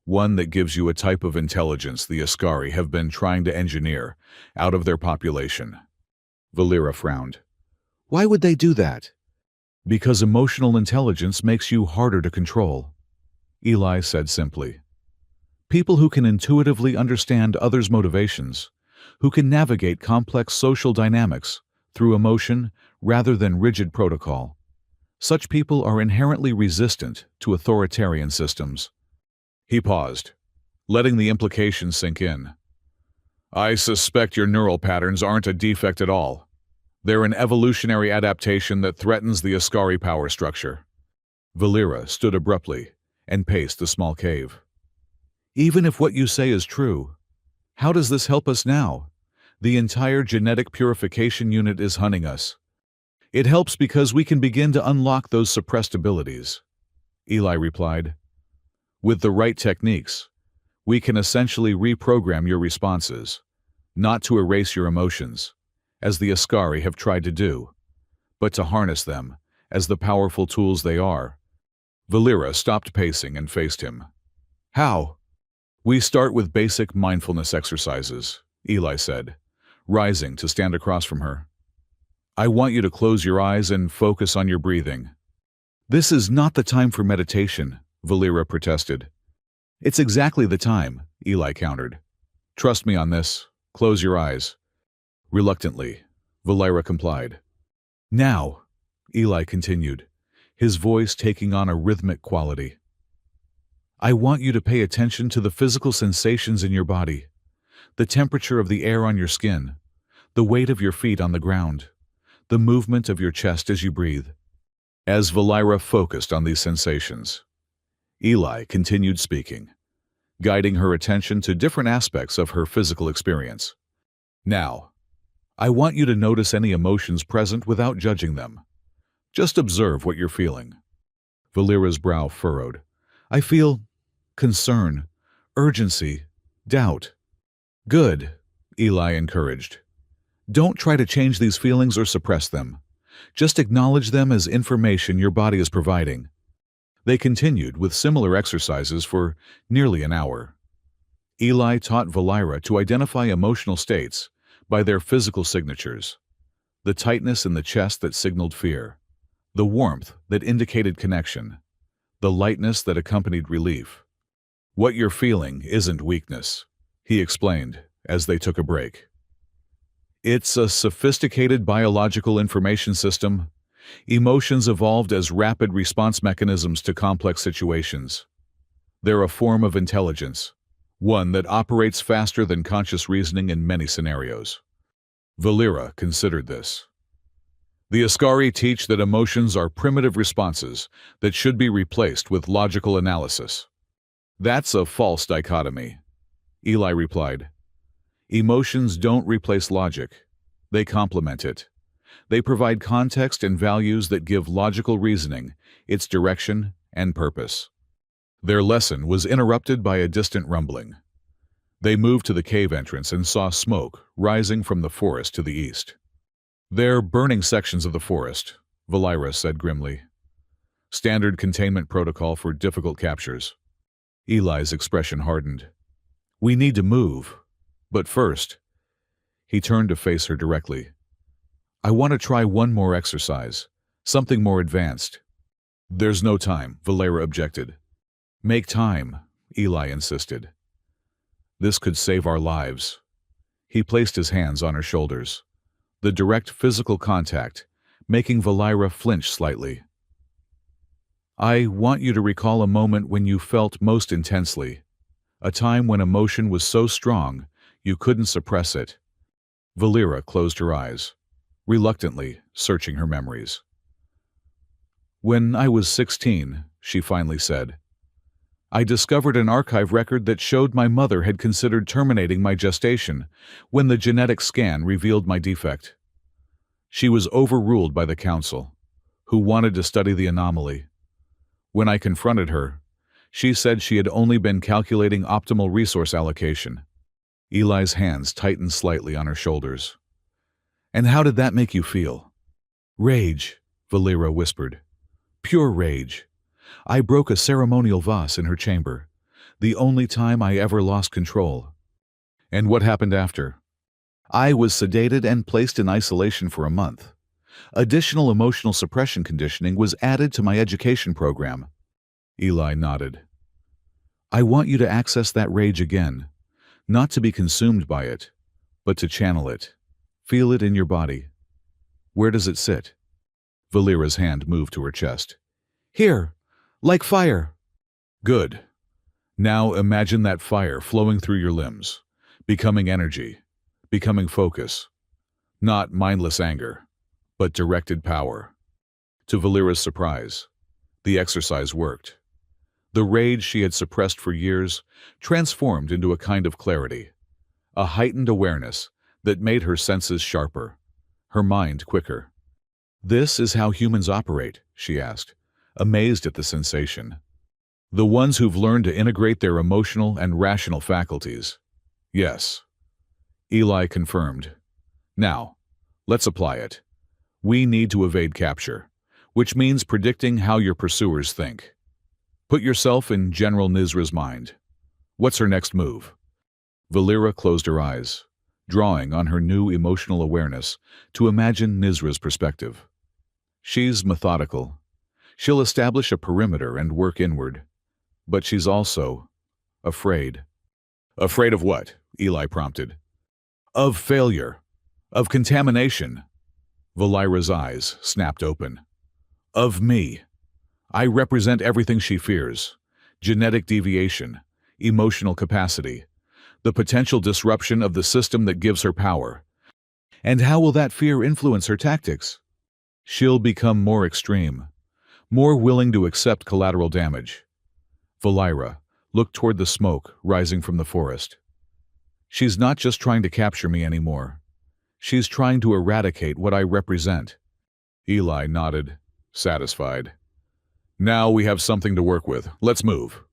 one that gives you a type of intelligence the Ascari have been trying to engineer out of their population. Valera frowned. Why would they do that? Because emotional intelligence makes you harder to control, Eli said simply. People who can intuitively understand others' motivations, who can navigate complex social dynamics through emotion rather than rigid protocol. Such people are inherently resistant to authoritarian systems. He paused, letting the implication sink in. I suspect your neural patterns aren't a defect at all. They're an evolutionary adaptation that threatens the Ascari power structure. Valera stood abruptly and paced the small cave. Even if what you say is true, how does this help us now? The entire genetic purification unit is hunting us. It helps because we can begin to unlock those suppressed abilities, Eli replied. With the right techniques, we can essentially reprogram your responses, not to erase your emotions, as the Ascari have tried to do, but to harness them as the powerful tools they are. Valera stopped pacing and faced him. How? We start with basic mindfulness exercises, Eli said, rising to stand across from her. I want you to close your eyes and focus on your breathing. This is not the time for meditation, Valera protested. It's exactly the time, Eli countered. Trust me on this. Close your eyes. Reluctantly, Valera complied. Now, Eli continued, his voice taking on a rhythmic quality. I want you to pay attention to the physical sensations in your body, the temperature of the air on your skin, the weight of your feet on the ground, the movement of your chest as you breathe. As Valera focused on these sensations, Eli continued speaking, guiding her attention to different aspects of her physical experience. Now, I want you to notice any emotions present without judging them. Just observe what you're feeling. Valera's brow furrowed. I feel concern, urgency, doubt. Good, Eli encouraged. Don't try to change these feelings or suppress them. Just acknowledge them as information your body is providing. They continued with similar exercises for nearly an hour. Eli taught Valera to identify emotional states by their physical signatures. The tightness in the chest that signaled fear, the warmth that indicated connection, the lightness that accompanied relief. What you're feeling isn't weakness, he explained as they took a break. It's a sophisticated biological information system. Emotions evolved as rapid response mechanisms to complex situations. They're a form of intelligence, one that operates faster than conscious reasoning in many scenarios. Valera considered this. The Ascari teach that emotions are primitive responses that should be replaced with logical analysis. That's a false dichotomy, Eli replied. Emotions don't replace logic. They complement it. They provide context and values that give logical reasoning its direction and purpose. Their lesson was interrupted by a distant rumbling. They moved to the cave entrance and saw smoke rising from the forest to the east. "They're burning sections of the forest," Valira said grimly. "Standard containment protocol for difficult captures." Eli's expression hardened. "We need to move. But first," he turned to face her directly, "I want to try one more exercise, something more advanced." "There's no time," Valera objected. "Make time," Eli insisted. "This could save our lives." He placed his hands on her shoulders, the direct physical contact making Valira flinch slightly. "I want you to recall a moment when you felt most intensely, a time when emotion was so strong you couldn't suppress it." Valira closed her eyes, reluctantly searching her memories. "When I was 16, she finally said, I discovered an archive record that showed my mother had considered terminating my gestation when the genetic scan revealed my defect. She was overruled by the council, who wanted to study the anomaly. When I confronted her, she said she had only been calculating optimal resource allocation." Eli's hands tightened slightly on her shoulders. "And how did that make you feel?" "Rage," Valera whispered. "Pure rage. I broke a ceremonial vase in her chamber, the only time I ever lost control." "And what happened after?" "I was sedated and placed in isolation for a month. Additional emotional suppression conditioning was added to my education program." Eli nodded. "I want you to access that rage again, not to be consumed by it, but to channel it. Feel it in your body. Where does it sit?" Valera's hand moved to her chest. "Here, like fire." "Good. Now imagine that fire flowing through your limbs, becoming energy, becoming focus. Not mindless anger, but directed power." To Valera's surprise, the exercise worked. The rage she had suppressed for years transformed into a kind of clarity, a heightened awareness that made her senses sharper, her mind quicker. "This is how humans operate," she asked, amazed at the sensation. "The ones who've learned to integrate their emotional and rational faculties." "Yes," Eli confirmed. "Now, let's apply it. We need to evade capture, which means predicting how your pursuers think. Put yourself in General Nizra's mind. What's her next move?" Valera closed her eyes, drawing on her new emotional awareness to imagine Nizra's perspective. "She's methodical. She'll establish a perimeter and work inward. But she's also afraid." "Afraid of what?" Eli prompted. "Of failure. Of contamination." Valira's eyes snapped open. "Of me. I represent everything she fears: genetic deviation, emotional capacity, the potential disruption of the system that gives her power. And how will that fear influence her tactics? She'll become more extreme, more willing to accept collateral damage." Valira looked toward the smoke rising from the forest. "She's not just trying to capture me anymore. She's trying to eradicate what I represent." Eli nodded, satisfied. "Now we have something to work with. Let's move."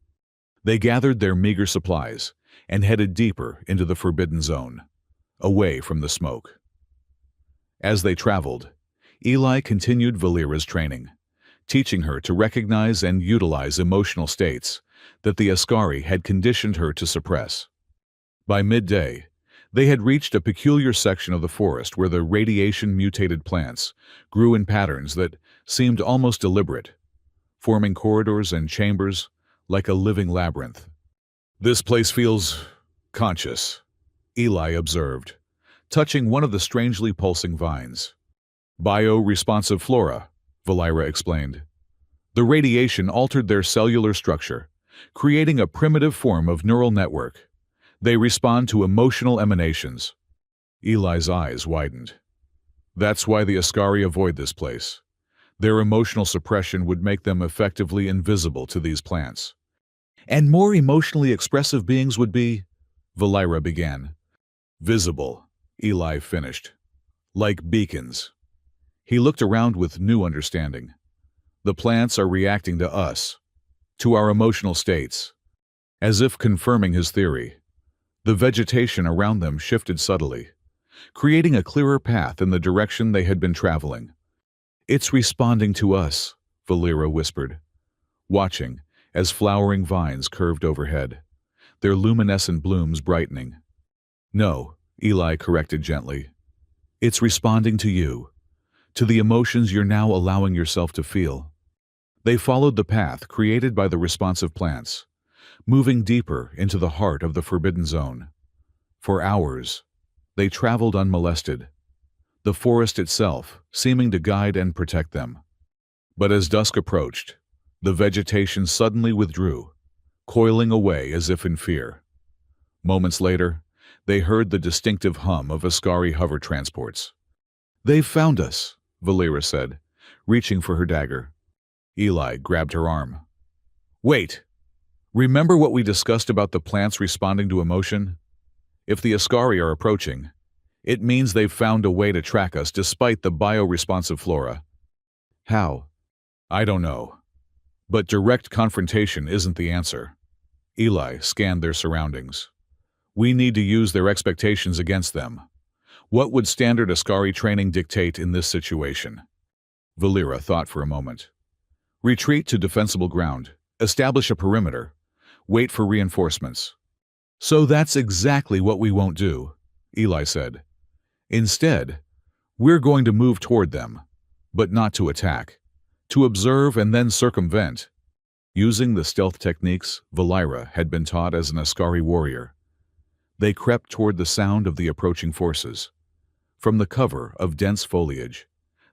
They gathered their meager supplies and headed deeper into the forbidden zone, away from the smoke. As they traveled, Eli continued Valira's training, teaching her to recognize and utilize emotional states that the Ascari had conditioned her to suppress. By midday, they had reached a peculiar section of the forest where the radiation-mutated plants grew in patterns that seemed almost deliberate, forming corridors and chambers like a living labyrinth. "This place feels conscious," Eli observed, touching one of the strangely pulsing vines. "Bio-responsive flora," Valira explained. "The radiation altered their cellular structure, creating a primitive form of neural network. They respond to emotional emanations." Eli's eyes widened. That's why the Ascari avoid this place. Their emotional suppression would make them effectively invisible to these plants. And more emotionally expressive beings would be, Valira began. Visible, Eli finished. Like beacons. He looked around with new understanding. The plants are reacting to us, to our emotional states. As if confirming his theory, the vegetation around them shifted subtly, creating a clearer path in the direction they had been traveling. It's responding to us, Valira whispered, watching as flowering vines curved overhead, their luminescent blooms brightening. No, Eli corrected gently. It's responding to you, to the emotions you're now allowing yourself to feel. They followed the path created by the responsive plants, moving deeper into the heart of the forbidden zone. For hours, they traveled unmolested, the forest itself seeming to guide and protect them. But as dusk approached, the vegetation suddenly withdrew, coiling away as if in fear. Moments later, they heard the distinctive hum of Ascari hover transports. "They've found us," Valira said, reaching for her dagger. Eli grabbed her arm. "Wait! Remember what we discussed about the plants responding to emotion? If the Ascari are approaching, it means they've found a way to track us despite the bioresponsive flora. How? I don't know. But direct confrontation isn't the answer." Eli scanned their surroundings. "We need to use their expectations against them. What would standard Ascari training dictate in this situation?" Valira thought for a moment. "Retreat to defensible ground, establish a perimeter, wait for reinforcements." "So that's exactly what we won't do," Eli said. "Instead, we're going to move toward them, but not to attack, to observe and then circumvent." Using the stealth techniques Valira had been taught as an Ascari warrior, they crept toward the sound of the approaching forces. From the cover of dense foliage,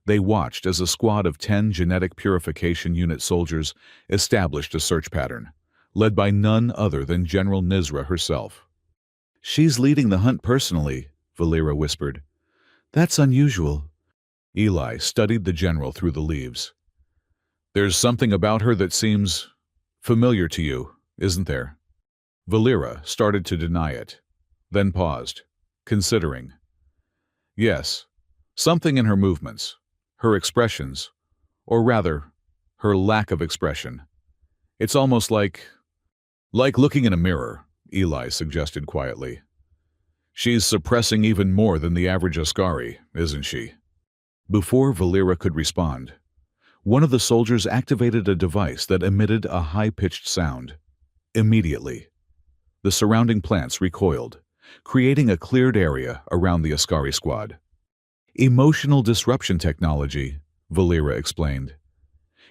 they watched as a squad of 10 Genetic Purification Unit soldiers established a search pattern, led by none other than General Nizra herself. "She's leading the hunt personally," Valira whispered. "That's unusual." Eli studied the general through the leaves. "There's something about her that seems familiar to you, isn't there?" Valira started to deny it, then paused, considering. "Yes, something in her movements, her expressions, or rather, her lack of expression. It's almost like looking in a mirror," Eli suggested quietly. "She's suppressing even more than the average Ascari, isn't she?" Before Valira could respond, one of the soldiers activated a device that emitted a high-pitched sound. Immediately, the surrounding plants recoiled, creating a cleared area around the Ascari squad. "Emotional disruption technology," Valira explained.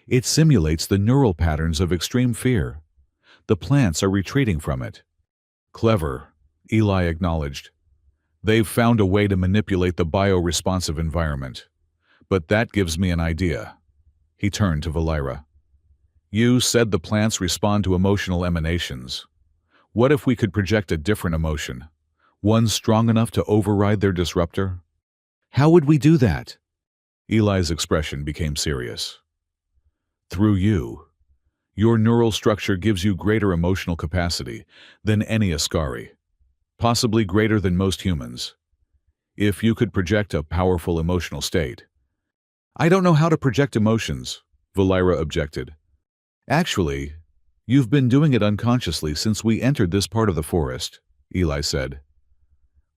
"It simulates the neural patterns of extreme fear. The plants are retreating from it." "Clever," Eli acknowledged. "They've found a way to manipulate the bioresponsive environment. But that gives me an idea." He turned to Valira. "You said the plants respond to emotional emanations. What if we could project a different emotion, one strong enough to override their disruptor?" "How would we do that?" Eli's expression became serious. "Through you. Your neural structure gives you greater emotional capacity than any Ascari, possibly greater than most humans. If you could project a powerful emotional state." "I don't know how to project emotions," Valira objected. "Actually, you've been doing it unconsciously since we entered this part of the forest," Eli said.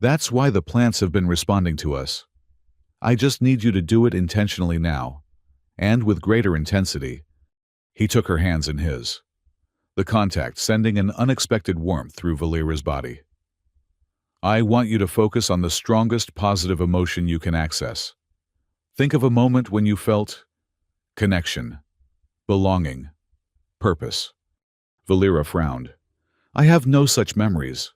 "That's why the plants have been responding to us. I just need you to do it intentionally now, and with greater intensity." He took her hands in his, the contact sending an unexpected warmth through Valira's body. "I want you to focus on the strongest positive emotion you can access. Think of a moment when you felt connection, belonging, purpose." Valira frowned. "I have no such memories."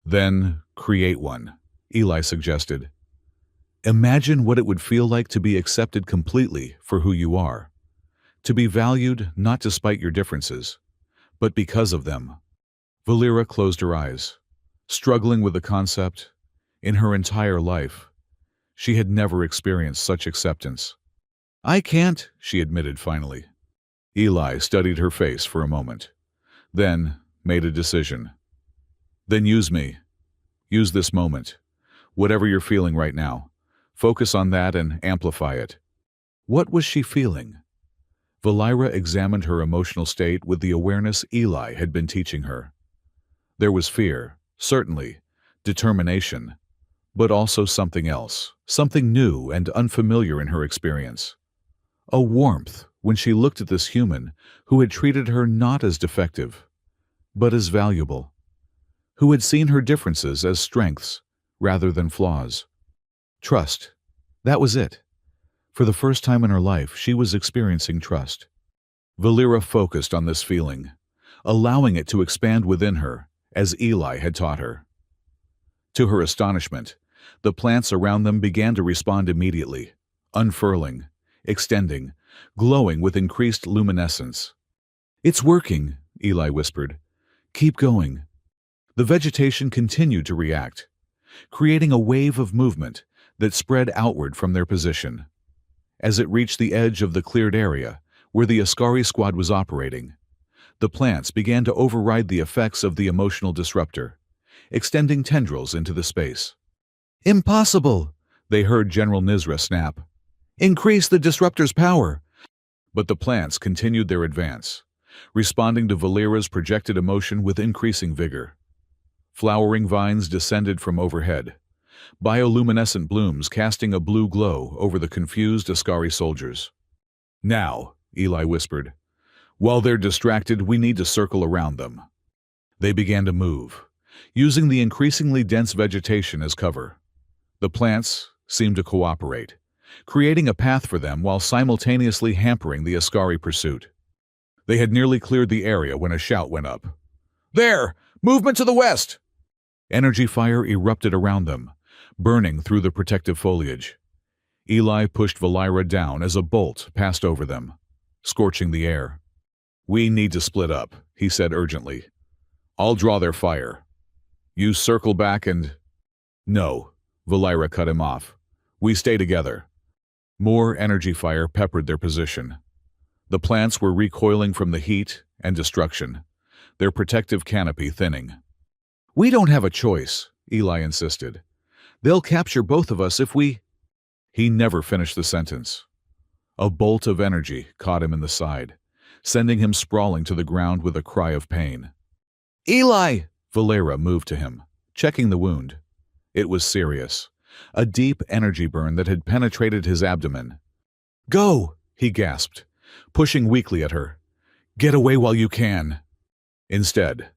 "Then create one," Eli suggested. "Imagine what it would feel like to be accepted completely for who you are, to be valued not despite your differences, but because of them." Valira closed her eyes, struggling with the concept. In her entire life, She had never experienced such acceptance. "I can't," she admitted finally. Eli studied her face for a moment, then made a decision. "Then use me. Use this moment. Whatever you're feeling right now, focus on that and amplify it." What was she feeling? Valira examined her emotional state with the awareness Eli had been teaching her. There was fear, certainly, determination, but also something else, something new and unfamiliar in her experience. A warmth when she looked at this human who had treated her not as defective, but as valuable, who had seen her differences as strengths rather than flaws. Trust. That was it. For the first time in her life, she was experiencing trust. Valira focused on this feeling, allowing it to expand within her, as Eli had taught her. To her astonishment, the plants around them began to respond immediately, unfurling, extending, glowing with increased luminescence. "It's working," Eli whispered. "Keep going." The vegetation continued to react, creating a wave of movement that spread outward from their position. As it reached the edge of the cleared area where the Ascari squad was operating, the plants began to override the effects of the emotional disruptor, extending tendrils into the space. "Impossible!" they heard General Nizra snap. "Increase the disruptor's power!" But the plants continued their advance, responding to Valira's projected emotion with increasing vigor. Flowering vines descended from overhead, bioluminescent blooms casting a blue glow over the confused Ascari soldiers. "Now," Eli whispered, "while they're distracted, we need to circle around them." They began to move, using the increasingly dense vegetation as cover. The plants seemed to cooperate, creating a path for them while simultaneously hampering the Ascari pursuit. They had nearly cleared the area when a shout went up. "There! Movement to the west!" Energy fire erupted around them, burning through the protective foliage. Eli pushed Valira down as a bolt passed over them, scorching the air. "We need to split up," he said urgently. "I'll draw their fire. You circle back and—" "No," Valira cut him off. "We stay together." More energy fire peppered their position. The plants were recoiling from the heat and destruction, their protective canopy thinning. "We don't have a choice," Eli insisted. "They'll capture both of us if we—" He never finished the sentence. A bolt of energy caught him in the side, sending him sprawling to the ground with a cry of pain. "Eli!" Valira moved to him, checking the wound. It was serious, a deep energy burn that had penetrated his abdomen. "Go!" he gasped, pushing weakly at her. "Get away while you can." Instead,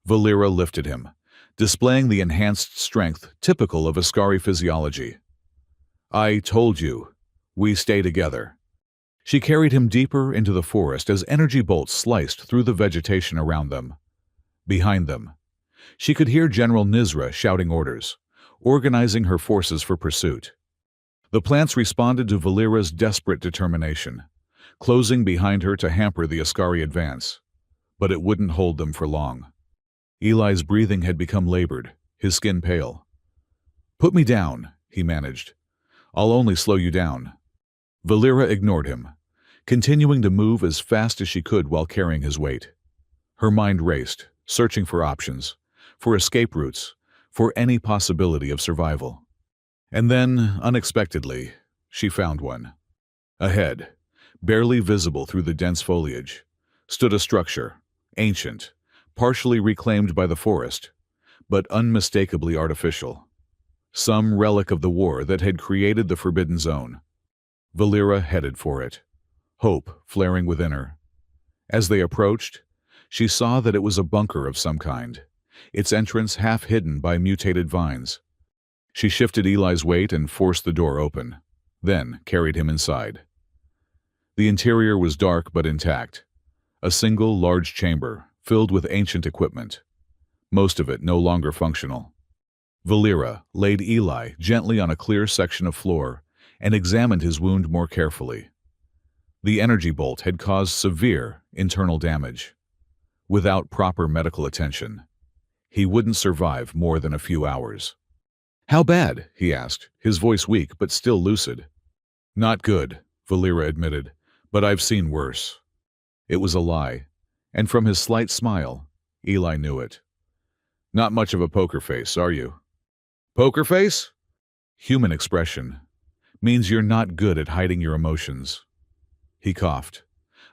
Valira lifted him, displaying the enhanced strength typical of Ascari physiology. "I told you, we stay together." She carried him deeper into the forest as energy bolts sliced through the vegetation around them. Behind them, she could hear General Nizra shouting orders, organizing her forces for pursuit. The plants responded to Valira's desperate determination, closing behind her to hamper the Ascari advance. But it wouldn't hold them for long. Eli's breathing had become labored, his skin pale. "Put me down," he managed. "I'll only slow you down." Valira ignored him, continuing to move as fast as she could while carrying his weight. Her mind raced, searching for options, for escape routes, for any possibility of survival. And then, unexpectedly, she found one. Ahead, barely visible through the dense foliage, stood a structure, ancient, partially reclaimed by the forest, but unmistakably artificial. Some relic of the war that had created the Forbidden Zone. Valira headed for it, hope flaring within her. As they approached, she saw that it was a bunker of some kind, its entrance half hidden by mutated vines. She shifted Eli's weight and forced the door open, then carried him inside. The interior was dark but intact, a single large chamber filled with ancient equipment, most of it no longer functional. Valira laid Eli gently on a clear section of floor and examined his wound more carefully. The energy bolt had caused severe internal damage. Without proper medical attention, he wouldn't survive more than a few hours. How bad? He asked, his voice weak but still lucid. Not good, Valera admitted, but I've seen worse. It was a lie, and from his slight smile, Eli knew it. Not much of a poker face, are you? Poker face? Human expression. Means you're not good at hiding your emotions. He coughed,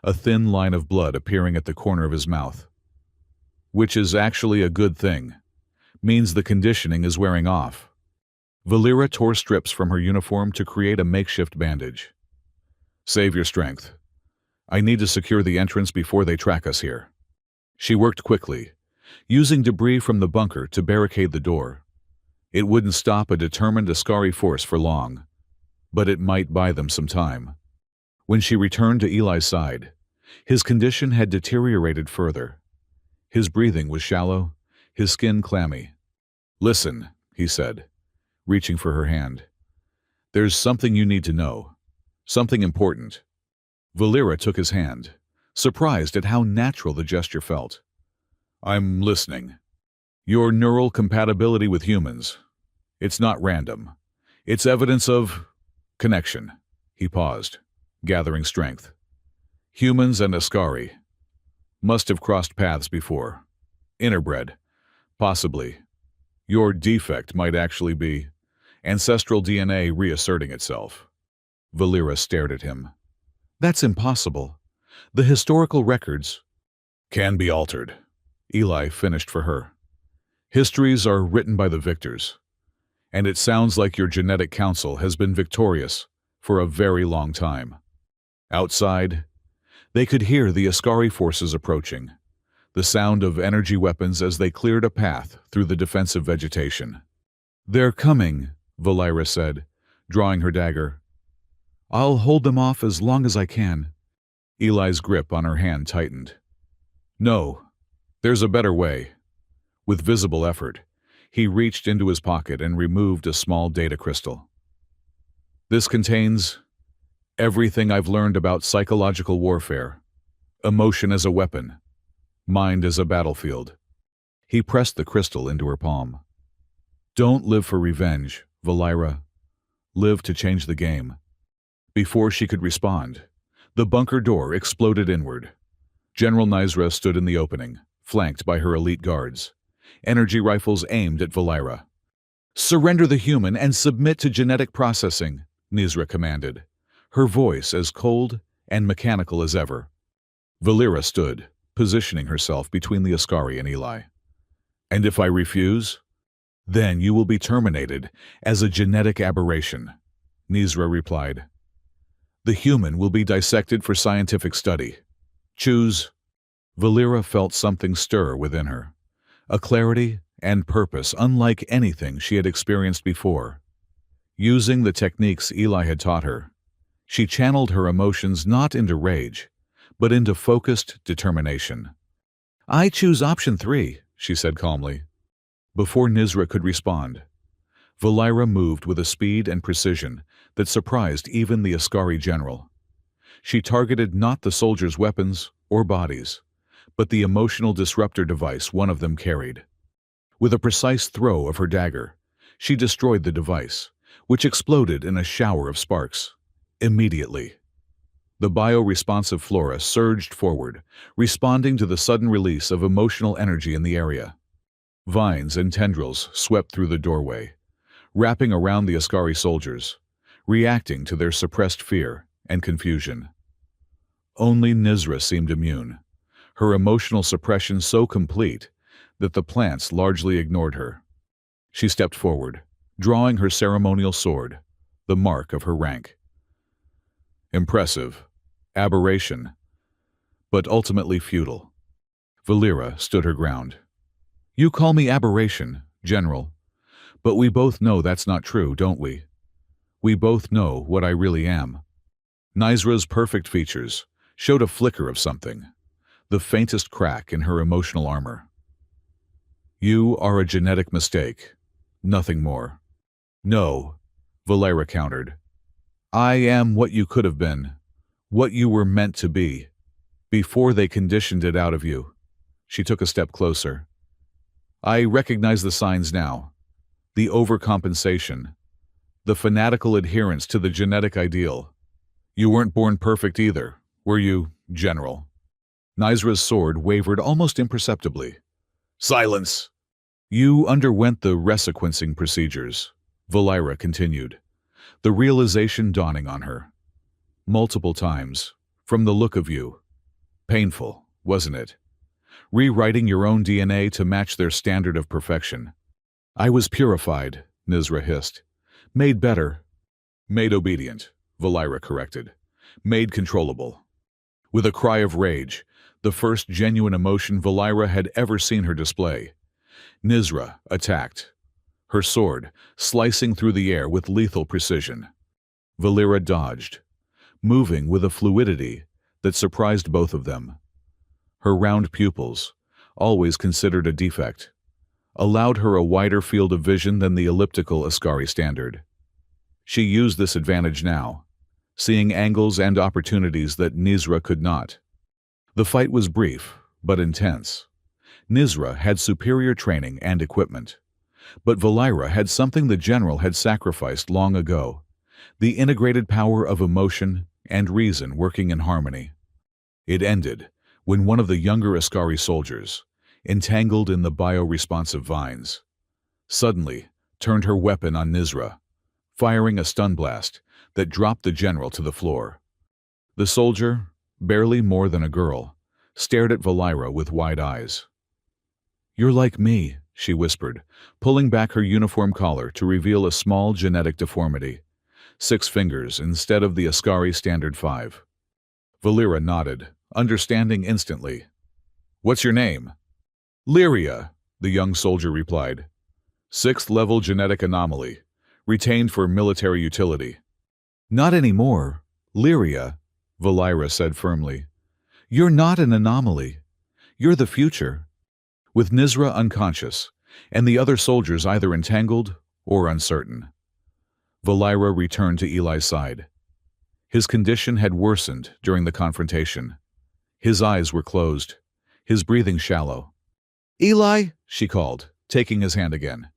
a thin line of blood appearing at the corner of his mouth. Which is actually a good thing. Means the conditioning is wearing off. Valera tore strips from her uniform to create a makeshift bandage. Save your strength. I need to secure the entrance before they track us here. She worked quickly, using debris from the bunker to barricade the door. It wouldn't stop a determined Askari force for long, but it might buy them some time. When she returned to Eli's side, his condition had deteriorated further. His breathing was shallow, his skin clammy. Listen, he said, reaching for her hand. There's something you need to know. Something important. Valera took his hand, surprised at how natural the gesture felt. I'm listening. Your neural compatibility with humans. It's not random. It's evidence of connection. He paused, gathering strength. Humans and Askari must have crossed paths before. Interbred, possibly. Your defect might actually be ancestral DNA reasserting itself. Valera stared at him. That's impossible. The historical records can be altered. Eli finished for her. Histories are written by the victors, and it sounds like your genetic council has been victorious for a very long time. Outside, they could hear the Askari forces approaching, the sound of energy weapons as they cleared a path through the defensive vegetation. They're coming, Valera said, drawing her dagger. I'll hold them off as long as I can. Eli's grip on her hand tightened. No, there's a better way. With visible effort, he reached into his pocket and removed a small data crystal. This contains everything I've learned about psychological warfare, emotion as a weapon, mind as a battlefield. He pressed the crystal into her palm. Don't live for revenge, Valera. Live to change the game. Before she could respond, the bunker door exploded inward. General Nizra stood in the opening, flanked by her elite guards, energy rifles aimed at Valera. Surrender the human and submit to genetic processing, Nizra commanded, her voice as cold and mechanical as ever. Valera stood, positioning herself between the Askari and Eli. And if I refuse? Then you will be terminated as a genetic aberration, Nizra replied. The human will be dissected for scientific study. Choose. Valera felt something stir within her, a clarity and purpose unlike anything she had experienced before. Using the techniques Eli had taught her, she channeled her emotions not into rage, but into focused determination. I choose option 3, she said calmly. Before Nizra could respond, Valera moved with a speed and precision that surprised even the Askari general. She targeted not the soldiers' weapons or bodies, but the emotional disruptor device one of them carried. With a precise throw of her dagger, she destroyed the device, which exploded in a shower of sparks. Immediately, the bio-responsive flora surged forward, responding to the sudden release of emotional energy in the area. Vines and tendrils swept through the doorway, wrapping around the Askari soldiers, reacting to their suppressed fear and confusion. Only Nizra seemed immune, her emotional suppression so complete that the plants largely ignored her. She stepped forward, drawing her ceremonial sword, the mark of her rank. Impressive, aberration, but ultimately futile. Valera stood her ground. You call me aberration, General, but we both know that's not true, don't we? We both know what I really am. Nizra's perfect features showed a flicker of something, the faintest crack in her emotional armor. You are a genetic mistake, nothing more. No, Valera countered. I am what you could have been, what you were meant to be, before they conditioned it out of you. She took a step closer. I recognize the signs now. the overcompensation, the fanatical adherence to the genetic ideal. You weren't born perfect either, were you, General? Nizra's sword wavered almost imperceptibly. Silence! You underwent the resequencing procedures, Valira continued, the realization dawning on her. Multiple times, from the look of you. Painful, wasn't it? Rewriting your own DNA to match their standard of perfection. I was purified, Nizra hissed. Made better. Made obedient, Valira corrected. Made controllable. With a cry of rage, the first genuine emotion Valira had ever seen her display, Nizra attacked, her sword slicing through the air with lethal precision. Valira dodged, moving with a fluidity that surprised both of them. Her round pupils, always considered a defect, allowed her a wider field of vision than the elliptical Ascari standard. She used this advantage now, seeing angles and opportunities that Nizra could not. The fight was brief, but intense. Nizra had superior training and equipment, but Valira had something the general had sacrificed long ago, the integrated power of emotion and reason working in harmony. It ended when one of the younger Ascari soldiers, entangled in the bioresponsive vines, suddenly turned her weapon on Nizra, firing a stun blast that dropped the general to the floor. The soldier, barely more than a girl, stared at Valira with wide eyes. You're like me, she whispered, pulling back her uniform collar to reveal a small genetic deformity, 6 fingers instead of the Ascari standard 5. Valira nodded, understanding instantly. What's your name? Lyria, the young soldier replied. 6th-level genetic anomaly, retained for military utility. Not anymore, Lyria, Valira said firmly. You're not an anomaly. You're the future. With Nizra unconscious, and the other soldiers either entangled or uncertain, Valira returned to Eli's side. His condition had worsened during the confrontation. His eyes were closed, his breathing shallow. Eli, she called, taking his hand again.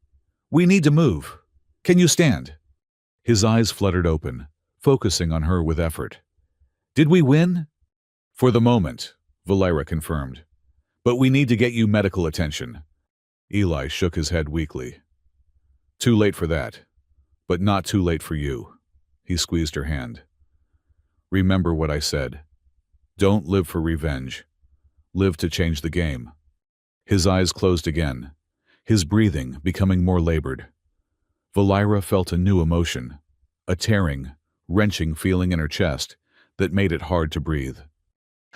We need to move. Can you stand? His eyes fluttered open, focusing on her with effort. Did we win? For the moment, Valira confirmed. But we need to get you medical attention. Eli shook his head weakly. Too late for that, but not too late for you. He squeezed her hand. Remember what I said. Don't live for revenge. Live to change the game. His eyes closed again, his breathing becoming more labored. Valira felt a new emotion, a tearing, wrenching feeling in her chest that made it hard to breathe.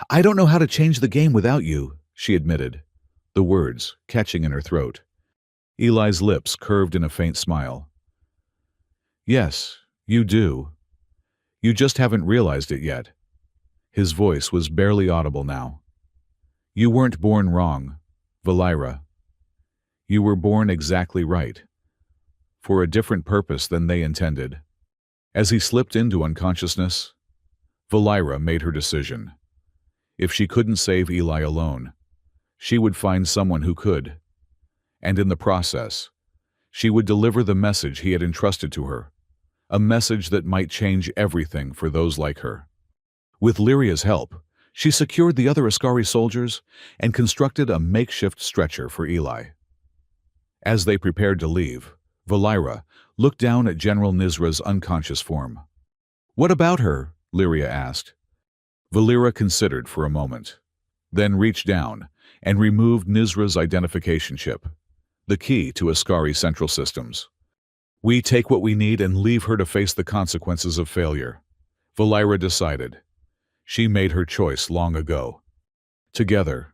I don't know how to change the game without you, she admitted, the words catching in her throat. Eli's lips curved in a faint smile. Yes, you do. You just haven't realized it yet. His voice was barely audible now. You weren't born wrong, Valira. You were born exactly right, for a different purpose than they intended. As he slipped into unconsciousness, Valira made her decision. If she couldn't save Eli alone, she would find someone who could. And in the process, she would deliver the message he had entrusted to her, a message that might change everything for those like her. With Lyria's help, she secured the other Ascari soldiers and constructed a makeshift stretcher for Eli. As they prepared to leave, Valira looked down at General Nizra's unconscious form. What about her? Lyria asked. Valira considered for a moment, then reached down and removed Nizra's identification chip, the key to Ascari central systems. We take what we need and leave her to face the consequences of failure, Valira decided. She made her choice long ago. Together,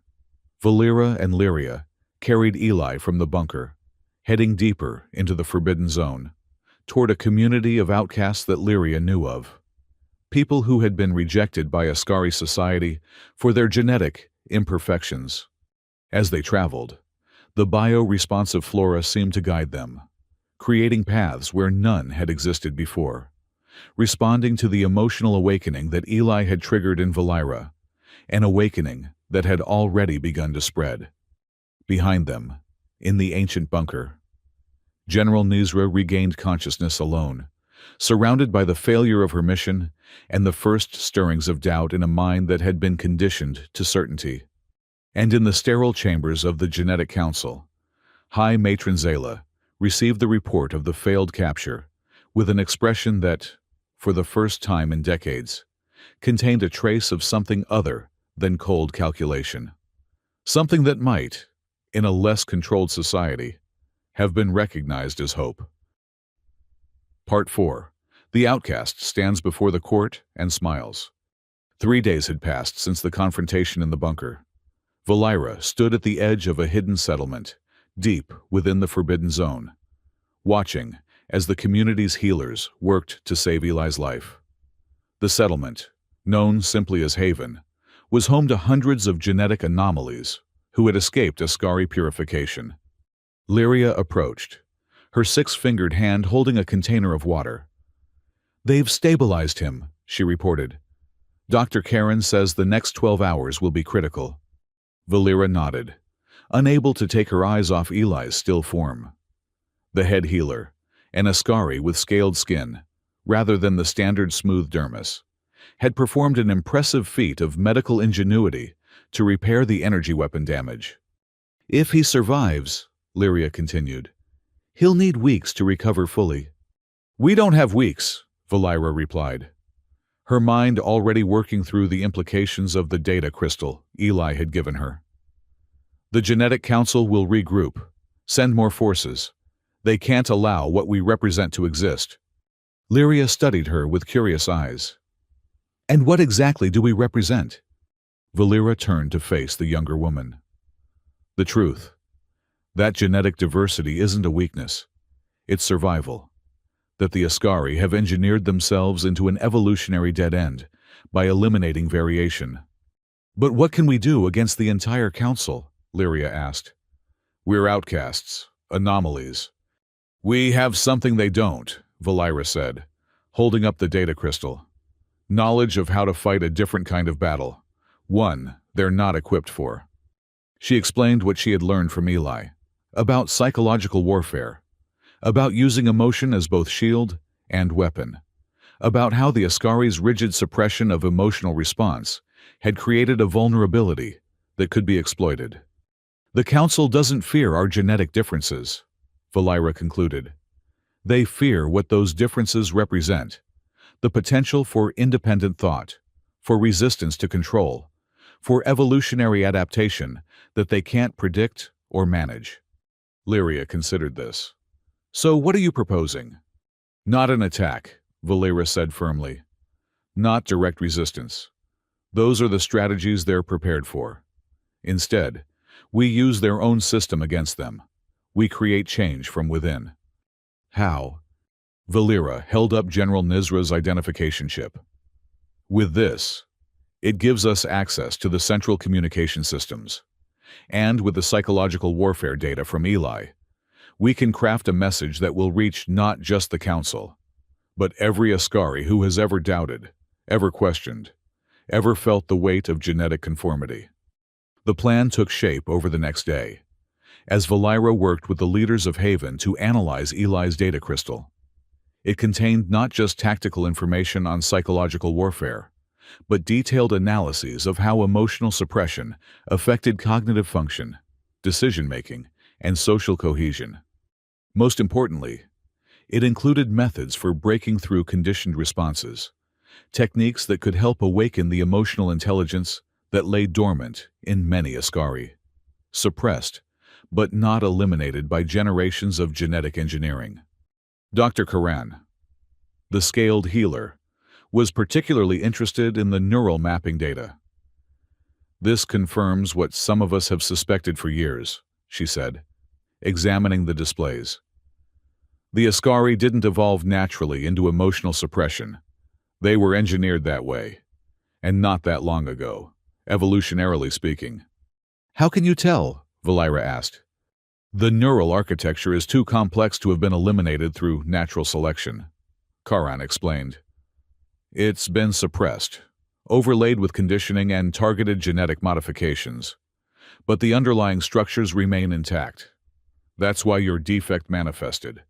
Valira and Lyria carried Eli from the bunker, heading deeper into the Forbidden Zone, toward a community of outcasts that Lyria knew of. People who had been rejected by Ascari society for their genetic imperfections. As they traveled, the bio-responsive flora seemed to guide them, creating paths where none had existed before, responding to the emotional awakening that Eli had triggered in Valira, an awakening that had already begun to spread. Behind them, in the ancient bunker, General Nizra regained consciousness alone, surrounded by the failure of her mission and the first stirrings of doubt in a mind that had been conditioned to certainty. And in the sterile chambers of the Genetic Council, High Matron Zayla received the report of the failed capture with an expression that, for the first time in decades, contained a trace of something other than cold calculation. Something that might, in a less controlled society, have been recognized as hope. Part 4. The outcast stands before the court and smiles. 3 days had passed since the confrontation in the bunker. Valira stood at the edge of a hidden settlement, deep within the forbidden zone, watching as the community's healers worked to save Eli's life. The settlement, known simply as Haven, was home to hundreds of genetic anomalies who had escaped Ascari purification. Lyria approached, her 6-fingered hand holding a container of water. "They've stabilized him," she reported. "Dr. Karen says the next 12 hours will be critical." Valira nodded, unable to take her eyes off Eli's still form. The head healer, an Ascari with scaled skin, rather than the standard smooth dermis, had performed an impressive feat of medical ingenuity to repair the energy weapon damage. "If he survives," Lyria continued, "he'll need weeks to recover fully." "We don't have weeks," Valira replied, her mind already working through the implications of the data crystal Eli had given her. "The Genetic Council will regroup, send more forces. They can't allow what we represent to exist." Lyria studied her with curious eyes. "And what exactly do we represent?" Valira turned to face the younger woman. "The truth. That genetic diversity isn't a weakness. It's survival. That the Ascari have engineered themselves into an evolutionary dead end by eliminating variation." "But what can we do against the entire council?" Lyria asked. "We're outcasts, anomalies. We have something they don't," Valira said, holding up the data crystal. "Knowledge of how to fight a different kind of battle, one they're not equipped for." She explained what she had learned from Eli, about psychological warfare, about using emotion as both shield and weapon, about how the Ascari's rigid suppression of emotional response had created a vulnerability that could be exploited. "The Council doesn't fear our genetic differences," Valira concluded. "They fear what those differences represent, the potential for independent thought, for resistance to control, for evolutionary adaptation that they can't predict or manage." Lyria considered this. "So what are you proposing?" "Not an attack," Valira said firmly. "Not direct resistance. Those are the strategies they're prepared for. Instead, we use their own system against them. We create change from within." "How?" Valira held up General Nizra's identification chip. "With this, it gives us access to the central communication systems. And with the psychological warfare data from Eli, we can craft a message that will reach not just the Council, but every Ascari who has ever doubted, ever questioned, ever felt the weight of genetic conformity." The plan took shape over the next day, as Valira worked with the leaders of Haven to analyze Eli's data crystal. It contained not just tactical information on psychological warfare, but detailed analyses of how emotional suppression affected cognitive function, decision-making, and social cohesion. Most importantly, it included methods for breaking through conditioned responses, techniques that could help awaken the emotional intelligence that lay dormant in many Ascari, suppressed but not eliminated by generations of genetic engineering. Dr. Karan, the scaled healer, was particularly interested in the neural mapping data. "This confirms what some of us have suspected for years," she said, examining the displays. "The Ascari didn't evolve naturally into emotional suppression. They were engineered that way, and not that long ago, evolutionarily speaking." "How can you tell?" Valira asked. "The neural architecture is too complex to have been eliminated through natural selection," Karan explained. "It's been suppressed, overlaid with conditioning and targeted genetic modifications, but the underlying structures remain intact. That's why your defect manifested.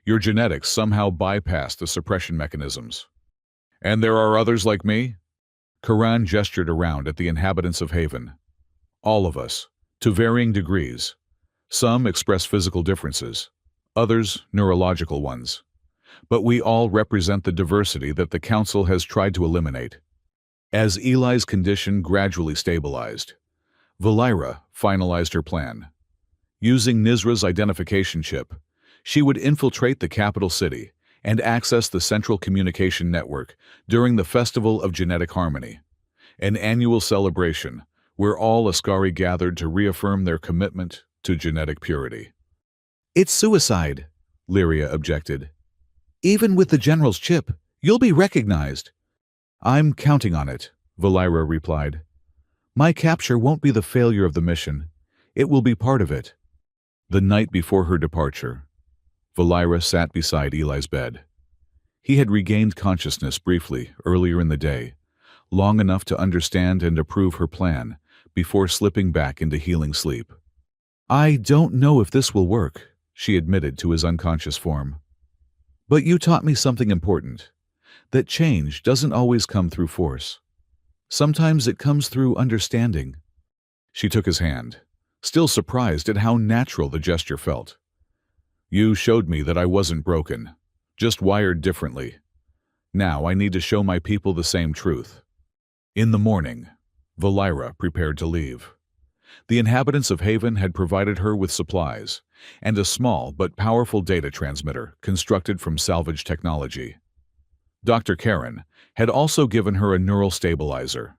Your genetics somehow bypassed the suppression mechanisms. And there are others like me? Karan gestured around at the inhabitants of Haven. All of us, to varying degrees. Some express physical differences, others neurological ones. But we all represent the diversity that the Council has tried to eliminate. As Eli's condition gradually stabilized, Valira finalized her plan. Using Nizra's identification chip, she would infiltrate the capital city and access the central communication network during the Festival of Genetic Harmony, an annual celebration where all Askari gathered to reaffirm their commitment to genetic purity. It's suicide, Lyria objected. Even with the General's chip, you'll be recognized. I'm counting on it, Valira replied. My capture won't be the failure of the mission. It will be part of it. The night before her departure, Valira sat beside Eli's bed. He had regained consciousness briefly earlier in the day, long enough to understand and approve her plan before slipping back into healing sleep. I don't know if this will work, she admitted to his unconscious form. But you taught me something important, that change doesn't always come through force. Sometimes it comes through understanding. She took his hand, still surprised at how natural the gesture felt. You showed me that I wasn't broken, just wired differently. Now I need to show my people the same truth. In the morning, Valira prepared to leave. The inhabitants of Haven had provided her with supplies and a small but powerful data transmitter constructed from salvage technology. Dr. Karen had also given her a neural stabilizer,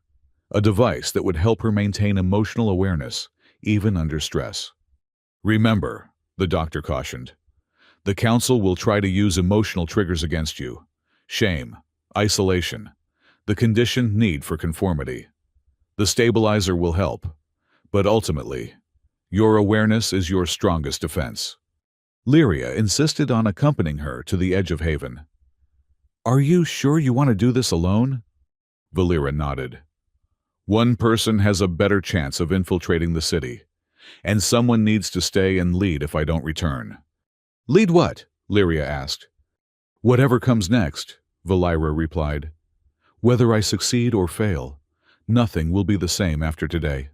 a device that would help her maintain emotional awareness even under stress. Remember, the doctor cautioned, the Council will try to use emotional triggers against you. Shame, isolation, the conditioned need for conformity. The stabilizer will help, but ultimately, your awareness is your strongest defense. Lyria insisted on accompanying her to the edge of Haven. Are you sure you want to do this alone? Valira nodded. One person has a better chance of infiltrating the city, and someone needs to stay and lead if I don't return. Lead what? Lyria asked. Whatever comes next, Valira replied. Whether I succeed or fail, nothing will be the same after today.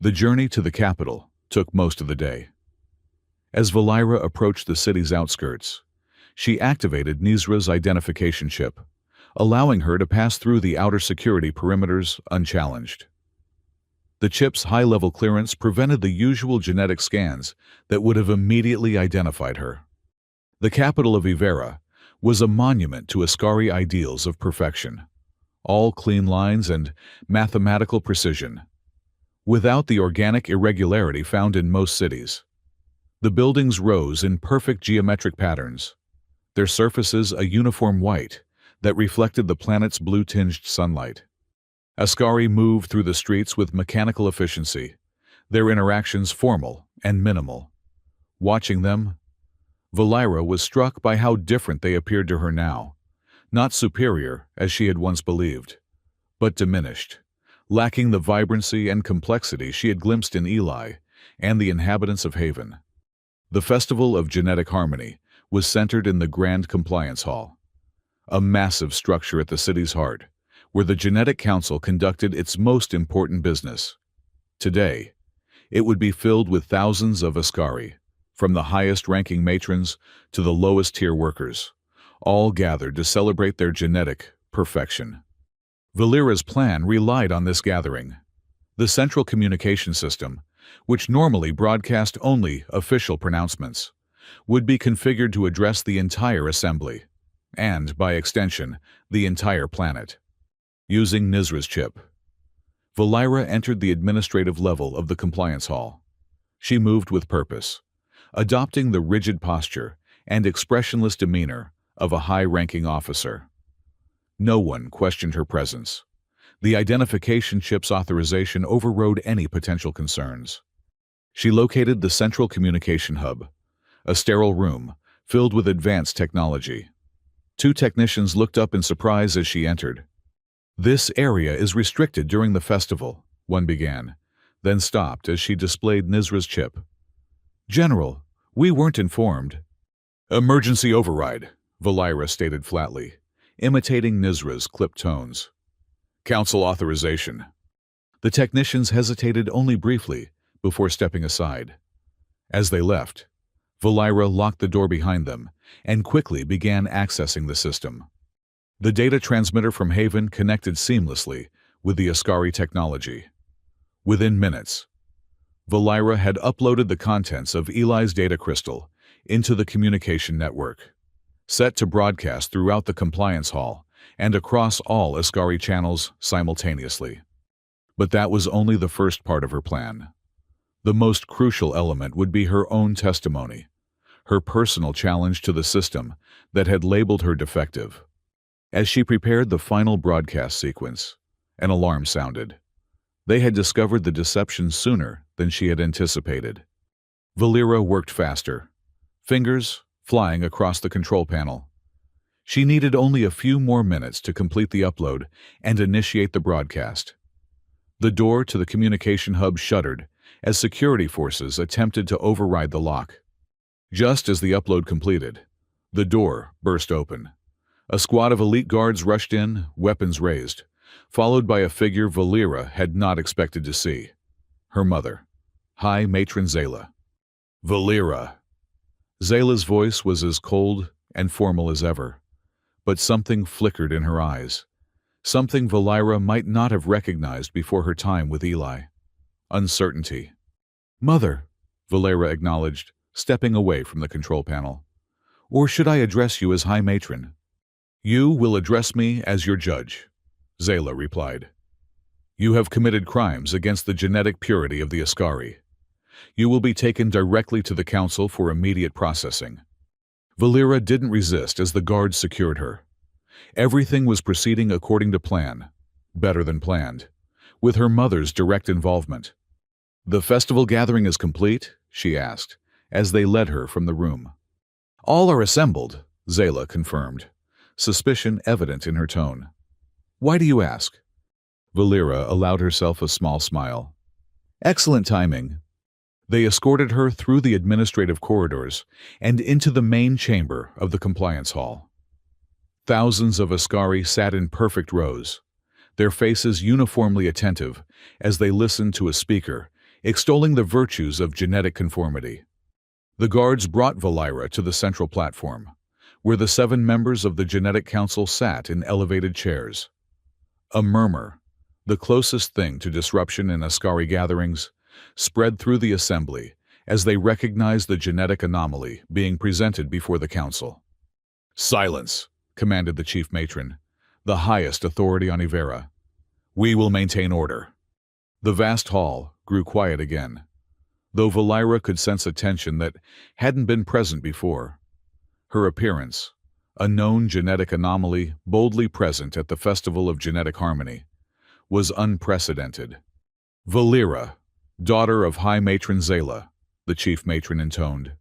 The journey to the capital took most of the day. As Valira approached the city's outskirts, she activated Nizra's identification chip, allowing her to pass through the outer security perimeters unchallenged. The chip's high-level clearance prevented the usual genetic scans that would have immediately identified her. The capital of Ivera was a monument to Askari ideals of perfection, all clean lines and mathematical precision, without the organic irregularity found in most cities. The buildings rose in perfect geometric patterns, their surfaces a uniform white that reflected the planet's blue-tinged sunlight. Askari moved through the streets with mechanical efficiency, their interactions formal and minimal. Watching them, Valira was struck by how different they appeared to her now, not superior as she had once believed, but diminished, lacking the vibrancy and complexity she had glimpsed in Eli and the inhabitants of Haven. The Festival of Genetic Harmony was centered in the Grand Compliance Hall, a massive structure at the city's heart, where the Genetic Council conducted its most important business. Today, it would be filled with thousands of Askari, from the highest-ranking matrons to the lowest-tier workers, all gathered to celebrate their genetic perfection. Valira's plan relied on this gathering. The central communication system, which normally broadcast only official pronouncements, would be configured to address the entire assembly, and, by extension, the entire planet. Using Nizra's chip, Valira entered the administrative level of the compliance hall. She moved with purpose, adopting the rigid posture and expressionless demeanor of a high-ranking officer. No one questioned her presence. The identification chip's authorization overrode any potential concerns. She located the central communication hub, a sterile room filled with advanced technology. Two technicians looked up in surprise as she entered. This area is restricted during the festival, one began, then stopped as she displayed Nizra's chip. General, We weren't informed. Emergency override, Valira stated flatly, imitating Nizra's clipped tones. Council authorization. The technicians hesitated only briefly before stepping aside. As they left, Valira locked the door behind them and quickly began accessing the system. The data transmitter from Haven connected seamlessly with the Ascari technology. Within minutes, Valira had uploaded the contents of Eli's data crystal into the communication network, set to broadcast throughout the compliance hall and across all Ascari channels simultaneously. But that was only the first part of her plan. The most crucial element would be her own testimony, her personal challenge to the system that had labeled her defective. As she prepared the final broadcast sequence, an alarm sounded. They had discovered the deception sooner than she had anticipated. Valira worked faster, fingers flying across the control panel. She needed only a few more minutes to complete the upload and initiate the broadcast. The door to the communication hub shuddered as security forces attempted to override the lock. Just as the upload completed, the door burst open. A squad of elite guards rushed in, weapons raised, followed by a figure Valira had not expected to see. Her mother, High Matron Zayla. Valira. Zayla's voice was as cold and formal as ever, but something flickered in her eyes, something Valira might not have recognized before her time with Eli. Uncertainty. Mother, Valira acknowledged, stepping away from the control panel. Or should I address you as High Matron? You will address me as your judge, Zayla replied. You have committed crimes against the genetic purity of the Ascari. You will be taken directly to the council for immediate processing. Valira didn't resist as the guards secured her. Everything was proceeding according to plan, better than planned, with her mother's direct involvement. The festival gathering is complete, she asked, as they led her from the room. All are assembled, Zayla confirmed, suspicion evident in her tone. Why do you ask? Valira allowed herself a small smile. Excellent timing. They escorted her through the administrative corridors and into the main chamber of the compliance hall. Thousands of Ascari sat in perfect rows, their faces uniformly attentive as they listened to a speaker extolling the virtues of genetic conformity. The guards brought Valira to the central platform, where the 7 members of the Genetic Council sat in elevated chairs. A murmur, the closest thing to disruption in Ascari gatherings, spread through the assembly as they recognized the genetic anomaly being presented before the council. Silence, commanded the chief matron, the highest authority on Ivera. We will maintain order. The vast hall grew quiet again, though Valira could sense a tension that hadn't been present before. Her appearance, a known genetic anomaly boldly present at the Festival of Genetic Harmony, was unprecedented. Valira, daughter of High Matron Zayla, the chief matron intoned.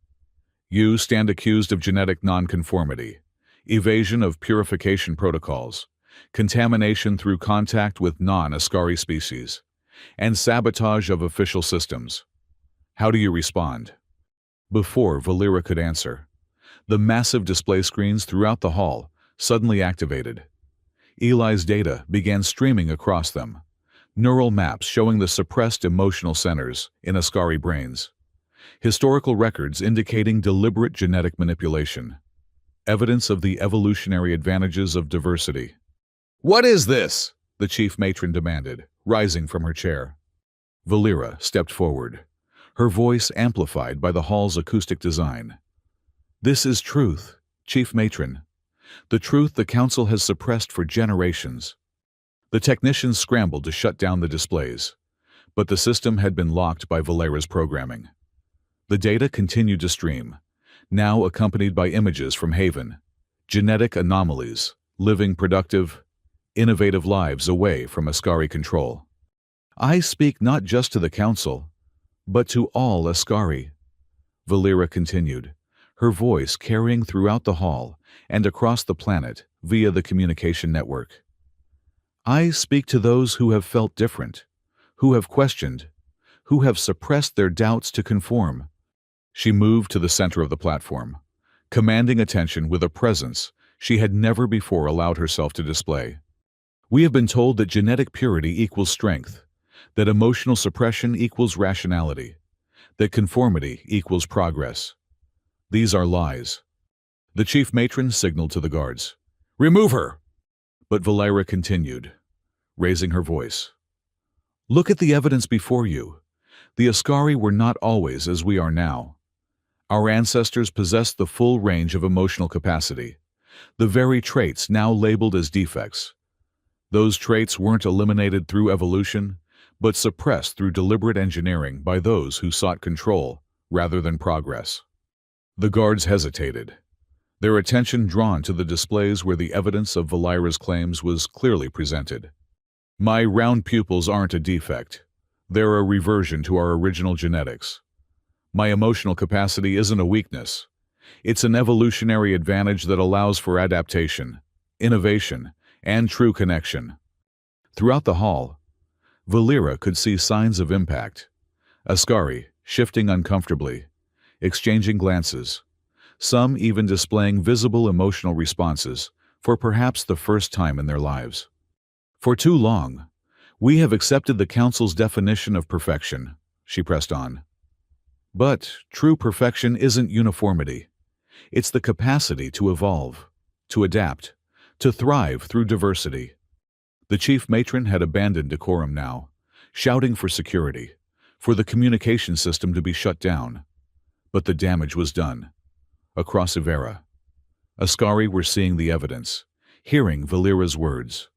You stand accused of genetic nonconformity, evasion of purification protocols, contamination through contact with non-Ascari species, and sabotage of official systems. How do you respond? Before Valira could answer, the massive display screens throughout the hall suddenly activated. Eli's data began streaming across them, neural maps showing the suppressed emotional centers in Ascari brains, historical records indicating deliberate genetic manipulation, evidence of the evolutionary advantages of diversity. What is this? The chief matron demanded, rising from her chair. Valira stepped forward, her voice amplified by the hall's acoustic design. This is truth, chief matron. The truth the council has suppressed for generations. The technicians scrambled to shut down the displays, but the system had been locked by Valera's programming. The data continued to stream, now accompanied by images from Haven, genetic anomalies, living productive, innovative lives away from Ascari control. I speak not just to the council, but to all Ascari, Valira continued, her voice carrying throughout the hall and across the planet via the communication network. I speak to those who have felt different, who have questioned, who have suppressed their doubts to conform. She moved to the center of the platform, commanding attention with a presence she had never before allowed herself to display. We have been told that genetic purity equals strength, that emotional suppression equals rationality, that conformity equals progress. These are lies. The chief matron signaled to the guards, "Remove her!" But Valera continued, raising her voice. "Look at the evidence before you. The Ascari were not always as we are now. Our ancestors possessed the full range of emotional capacity, the very traits now labeled as defects. Those traits weren't eliminated through evolution, but suppressed through deliberate engineering by those who sought control rather than progress." The guards hesitated, their attention drawn to the displays where the evidence of Valera's claims was clearly presented. "My round pupils aren't a defect. They're a reversion to our original genetics. My emotional capacity isn't a weakness. It's an evolutionary advantage that allows for adaptation, innovation, and true connection." Throughout the hall, Valera could see signs of impact. Ascari shifting uncomfortably, exchanging glances, some even displaying visible emotional responses for perhaps the first time in their lives. "For too long, we have accepted the Council's definition of perfection," she pressed on. "But true perfection isn't uniformity. It's the capacity to evolve, to adapt, to thrive through diversity." The chief matron had abandoned decorum now, shouting for security, for the communication system to be shut down. But the damage was done. Across Ivera, Ascari were seeing the evidence, hearing Valera's words,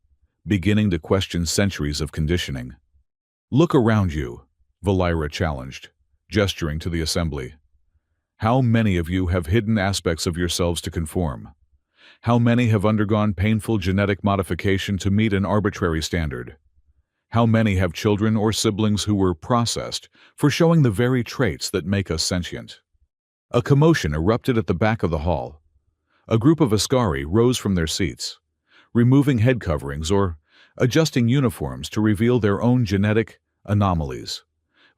beginning to question centuries of conditioning. "Look around you," Valera challenged, gesturing to the assembly. "How many of you have hidden aspects of yourselves to conform? How many have undergone painful genetic modification to meet an arbitrary standard? How many have children or siblings who were processed for showing the very traits that make us sentient?" A commotion erupted at the back of the hall. A group of Ascari rose from their seats, removing head coverings or adjusting uniforms to reveal their own genetic anomalies,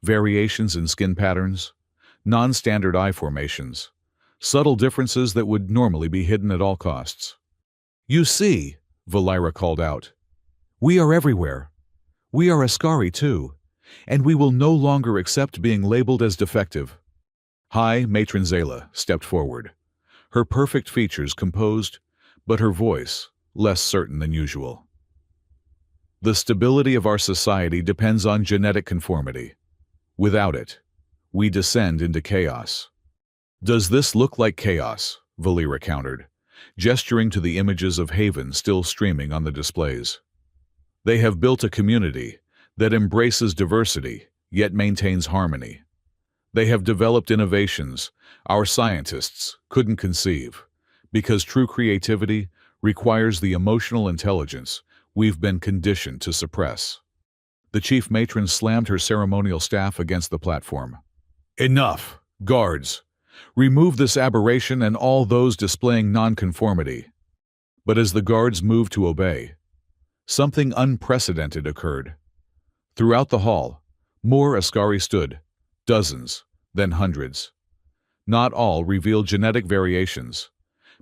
variations in skin patterns, non-standard eye formations, subtle differences that would normally be hidden at all costs. "You see," Valera called out, "we are everywhere. We are Ascari too, and we will no longer accept being labeled as defective." High Matron Zela stepped forward, her perfect features composed, but her voice less certain than usual. "The stability of our society depends on genetic conformity. Without it, we descend into chaos." "Does this look like chaos?" Valera countered, gesturing to the images of Haven still streaming on the displays. "They have built a community that embraces diversity yet maintains harmony. They have developed innovations our scientists couldn't conceive, because true creativity requires the emotional intelligence we've been conditioned to suppress." The chief matron slammed her ceremonial staff against the platform. "Enough, guards! Remove this aberration and all those displaying nonconformity." But as the guards moved to obey, something unprecedented occurred. Throughout the hall, more Ascari stood, dozens, then hundreds. Not all revealed genetic variations.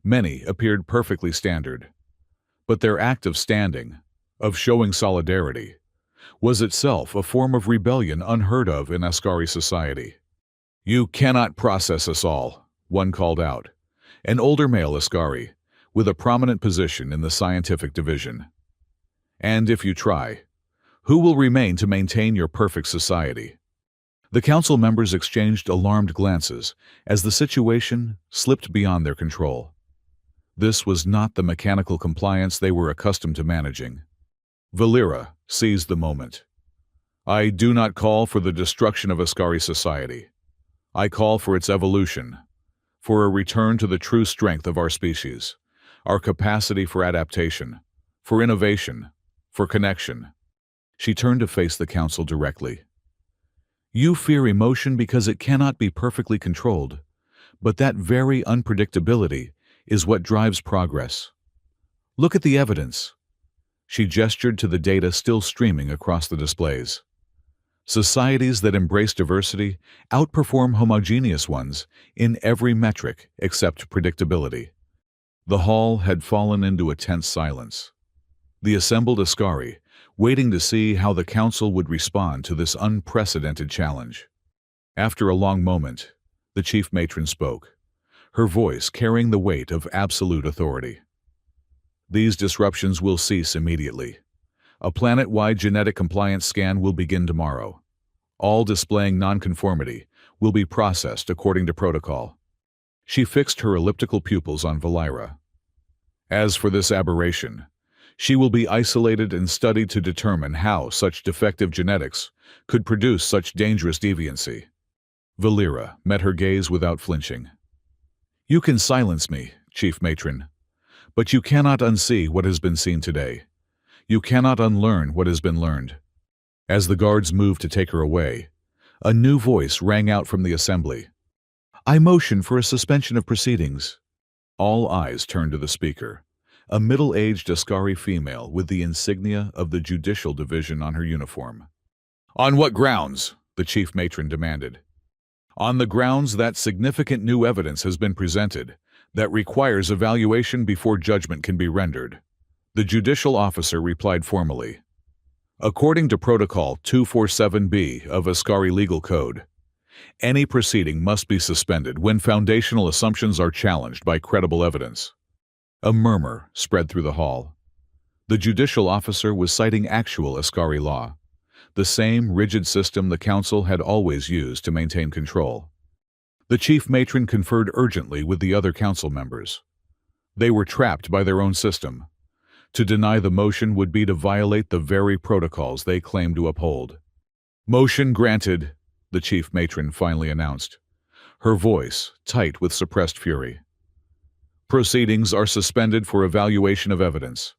Many appeared perfectly standard. But their act of standing, of showing solidarity, was itself a form of rebellion unheard of in Ascari society. "You cannot process us all," one called out, an older male Ascari, with a prominent position in the scientific division. "And if you try, who will remain to maintain your perfect society?" The council members exchanged alarmed glances as the situation slipped beyond their control. This was not the mechanical compliance they were accustomed to managing. Valera seized the moment. "I do not call for the destruction of Ascari society. I call for its evolution, for a return to the true strength of our species, our capacity for adaptation, for innovation, for connection." She turned to face the council directly. "You fear emotion because it cannot be perfectly controlled, but that very unpredictability is what drives progress. Look at the evidence." She gestured to the data still streaming across the displays. Societies that embrace diversity outperform homogeneous ones in every metric except predictability. The hall had fallen into a tense silence. The assembled Ascari, waiting to see how the council would respond to this unprecedented challenge. After a long moment, the chief matron spoke, her voice carrying the weight of absolute authority. These disruptions will cease immediately. A planet-wide genetic compliance scan will begin tomorrow. All displaying nonconformity will be processed according to protocol. She fixed her elliptical pupils on Valira. As for this aberration, she will be isolated and studied to determine how such defective genetics could produce such dangerous deviancy. Valira met her gaze without flinching. You can silence me, Chief Matron, but you cannot unsee what has been seen today. You cannot unlearn what has been learned. As the guards moved to take her away, a new voice rang out from the assembly. I motion for a suspension of proceedings. All eyes turned to the speaker, a middle-aged Ascari female with the insignia of the Judicial Division on her uniform. On what grounds? The chief matron demanded. On the grounds that significant new evidence has been presented that requires evaluation before judgment can be rendered. The judicial officer replied formally. According to Protocol 247B of Ascari Legal Code, any proceeding must be suspended when foundational assumptions are challenged by credible evidence. A murmur spread through the hall. The judicial officer was citing actual Ascari law, the same rigid system the council had always used to maintain control. The chief matron conferred urgently with the other council members. They were trapped by their own system. To deny the motion would be to violate the very protocols they claimed to uphold. Motion granted, the chief matron finally announced, her voice tight with suppressed fury. Proceedings are suspended for evaluation of evidence.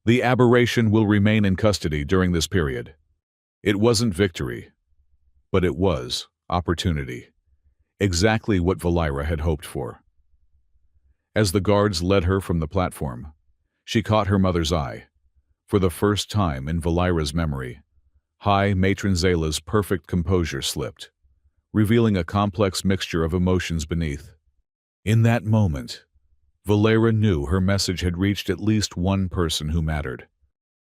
The aberration will remain in custody during this period. It wasn't victory, but it was opportunity. Exactly what Valira had hoped for. As the guards led her from the platform, she caught her mother's eye. For the first time in Valira's memory, High Matron Zayla's perfect composure slipped, revealing a complex mixture of emotions beneath. In that moment, Valira knew her message had reached at least one person who mattered.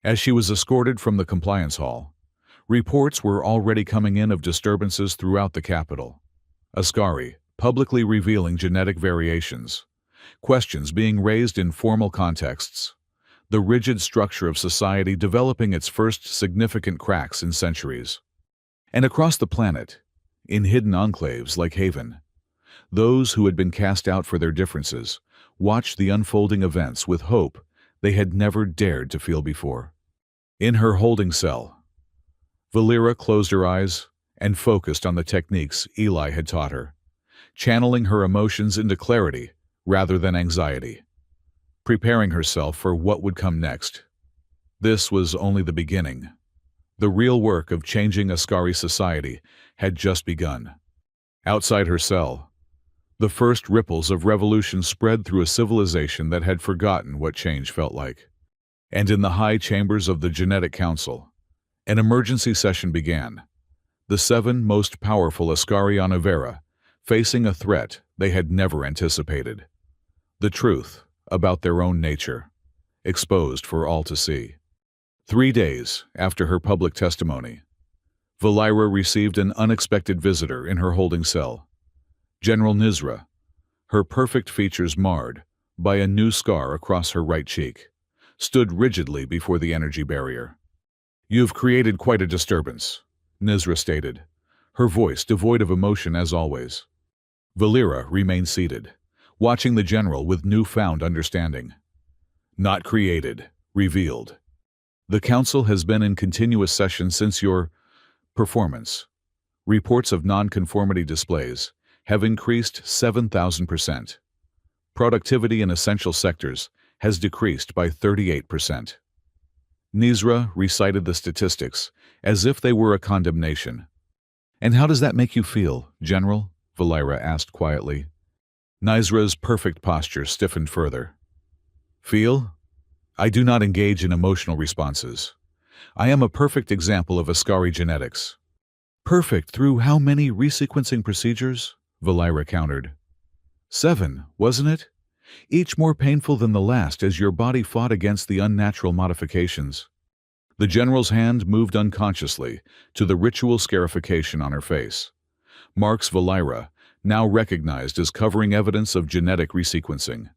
As she was escorted from the compliance hall, reports were already coming in of disturbances throughout the capital. Ascari publicly revealing genetic variations, questions being raised in formal contexts, the rigid structure of society developing its first significant cracks in centuries. And across the planet, in hidden enclaves like Haven, those who had been cast out for their differences watched the unfolding events with hope they had never dared to feel before. In her holding cell, Valira closed her eyes and focused on the techniques Eli had taught her, channeling her emotions into clarity rather than anxiety, preparing herself for what would come next. This was only the beginning. The real work of changing Ascari society had just begun. Outside her cell, the first ripples of revolution spread through a civilization that had forgotten what change felt like. And in the high chambers of the Genetic Council, an emergency session began. The 7 most powerful Ascari on Avera, facing a threat they had never anticipated. The truth about their own nature, exposed for all to see. 3 days after her public testimony, Valira received an unexpected visitor in her holding cell. General Nizra, her perfect features marred by a new scar across her right cheek, stood rigidly before the energy barrier. You've created quite a disturbance, Nizra stated, her voice devoid of emotion as always. Valira remained seated, watching the general with newfound understanding. Not created, revealed. The council has been in continuous session since your performance. Reports of nonconformity displays have increased 7,000%. Productivity in essential sectors has decreased by 38%. Nizra recited the statistics as if they were a condemnation. And how does that make you feel, General? Valira asked quietly. Nizra's perfect posture stiffened further. Feel? I do not engage in emotional responses. I am a perfect example of Ascari genetics. Perfect through how many resequencing procedures? Valira countered. 7, wasn't it? Each more painful than the last as your body fought against the unnatural modifications. The general's hand moved unconsciously to the ritual scarification on her face. Marks Valira, now recognized as covering evidence of genetic resequencing.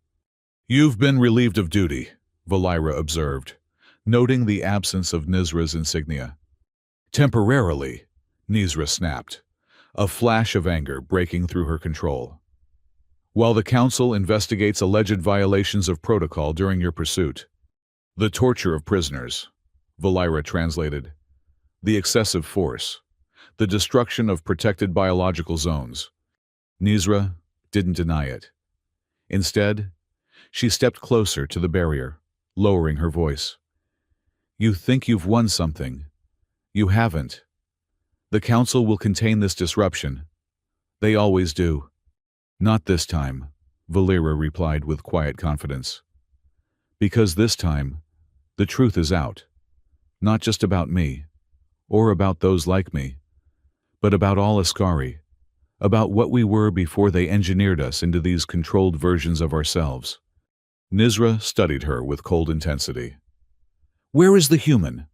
You've been relieved of duty, Valira observed, noting the absence of Nizra's insignia. Temporarily, Nizra snapped, a flash of anger breaking through her control. While the Council investigates alleged violations of protocol during your pursuit. The torture of prisoners, Valira translated. The excessive force. The destruction of protected biological zones. Nizra didn't deny it. Instead, she stepped closer to the barrier, lowering her voice. You think you've won something. You haven't. The Council will contain this disruption. They always do. Not this time, Valira replied with quiet confidence. Because this time, the truth is out. Not just about me, or about those like me, but about all Ascari, about what we were before they engineered us into these controlled versions of ourselves. Nizra studied her with cold intensity. Where is the human?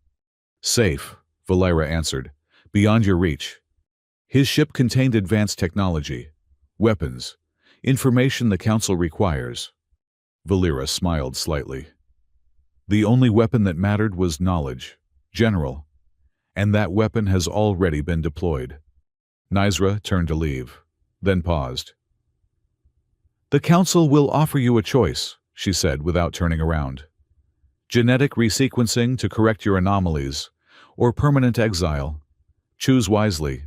Safe, Valira answered, beyond your reach. His ship contained advanced technology, weapons, information the Council requires. Valira smiled slightly. The only weapon that mattered was knowledge, General, and that weapon has already been deployed. Nizra turned to leave, then paused. The Council will offer you a choice, she said without turning around. Genetic resequencing to correct your anomalies, or permanent exile. Choose wisely.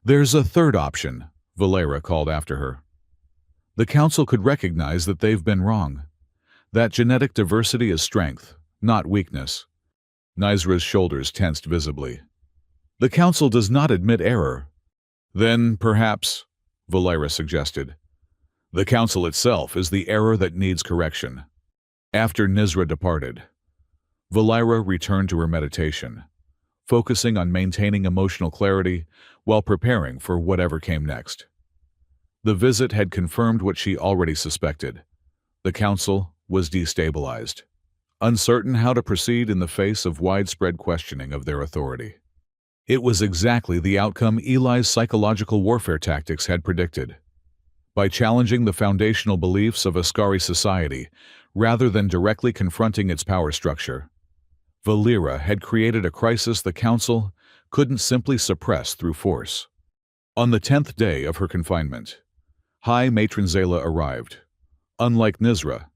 There's a third option, Valera called after her. The Council could recognize that they've been wrong. That genetic diversity is strength, not weakness. Nizra's shoulders tensed visibly. The Council does not admit error. Then, perhaps, Valera suggested, the Council itself is the error that needs correction. After Nizra departed, Valera returned to her meditation, focusing on maintaining emotional clarity while preparing for whatever came next. The visit had confirmed what she already suspected. The Council was destabilized, uncertain how to proceed in the face of widespread questioning of their authority. It was exactly the outcome Eli's psychological warfare tactics had predicted. By challenging the foundational beliefs of Ascari society rather than directly confronting its power structure, Valera had created a crisis the Council couldn't simply suppress through force. On the 10th day of her confinement, High Matron Zayla arrived. Unlike Nizra,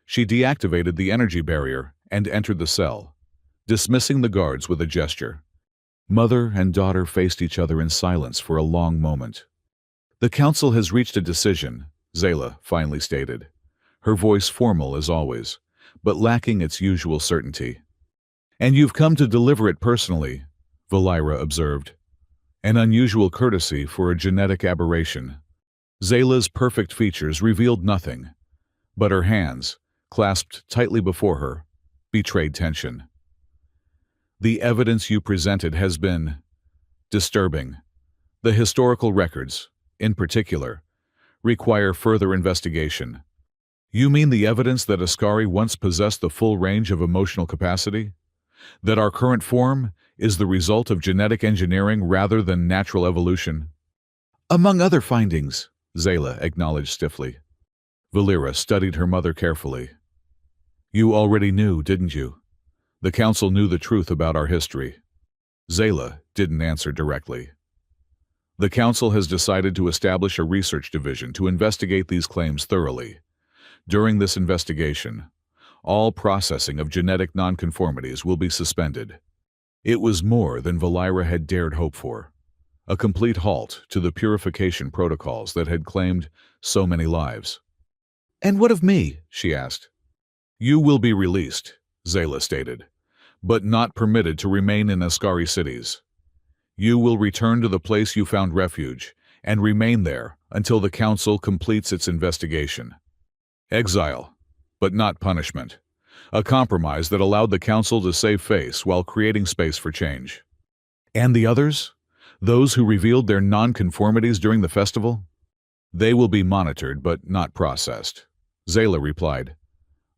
she deactivated the energy barrier and entered the cell, dismissing the guards with a gesture. Mother and daughter faced each other in silence for a long moment. The Council has reached a decision, Zayla finally stated, her voice formal as always, but lacking its usual certainty. And you've come to deliver it personally, Valira observed. An unusual courtesy for a genetic aberration. Zayla's perfect features revealed nothing, but her hands, clasped tightly before her, betrayed tension. The evidence you presented has been disturbing. The historical records, in particular, require further investigation. You mean the evidence that Ascari once possessed the full range of emotional capacity? That our current form is the result of genetic engineering rather than natural evolution? Among other findings, Zayla acknowledged stiffly. Valira studied her mother carefully. You already knew, didn't you? The Council knew the truth about our history. Zayla didn't answer directly. The Council has decided to establish a research division to investigate these claims thoroughly. During this investigation, all processing of genetic nonconformities will be suspended. It was more than Valira had dared hope for. A complete halt to the purification protocols that had claimed so many lives. And what of me? She asked. You will be released, Zayla stated, but not permitted to remain in Ascari cities. You will return to the place you found refuge and remain there until the Council completes its investigation. Exile, but not punishment. A compromise that allowed the Council to save face while creating space for change. And the others? Those who revealed their nonconformities during the festival? They will be monitored but not processed, Zayla replied.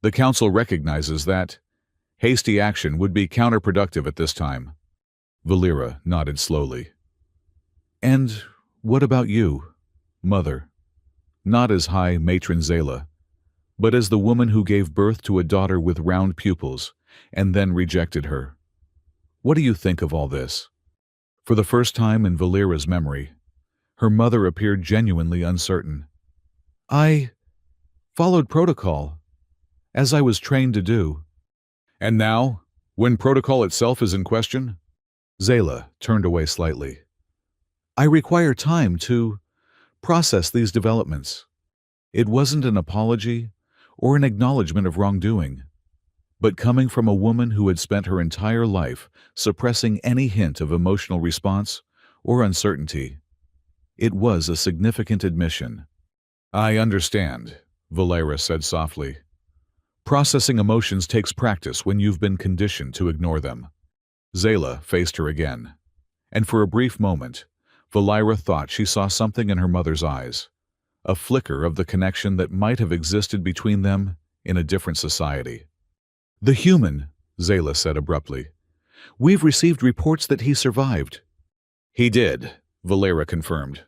The council recognizes that hasty action would be counterproductive at this time. Valera nodded slowly. And what about you, Mother? Not as High Matron Zayla, but as the woman who gave birth to a daughter with round pupils and then rejected her. What do you think of all this? For the first time in Valera's memory, her mother appeared genuinely uncertain. I followed protocol, as I was trained to do. And now, when protocol itself is in question? Zayla turned away slightly. I require time to process these developments. It wasn't an apology or an acknowledgement of wrongdoing, but coming from a woman who had spent her entire life suppressing any hint of emotional response or uncertainty. It was a significant admission. I understand, Valera said softly. Processing emotions takes practice when you've been conditioned to ignore them. Zayla faced her again, and for a brief moment, Valera thought she saw something in her mother's eyes, a flicker of the connection that might have existed between them in a different society. The human, Zayla said abruptly. We've received reports that he survived. He did, Valera confirmed.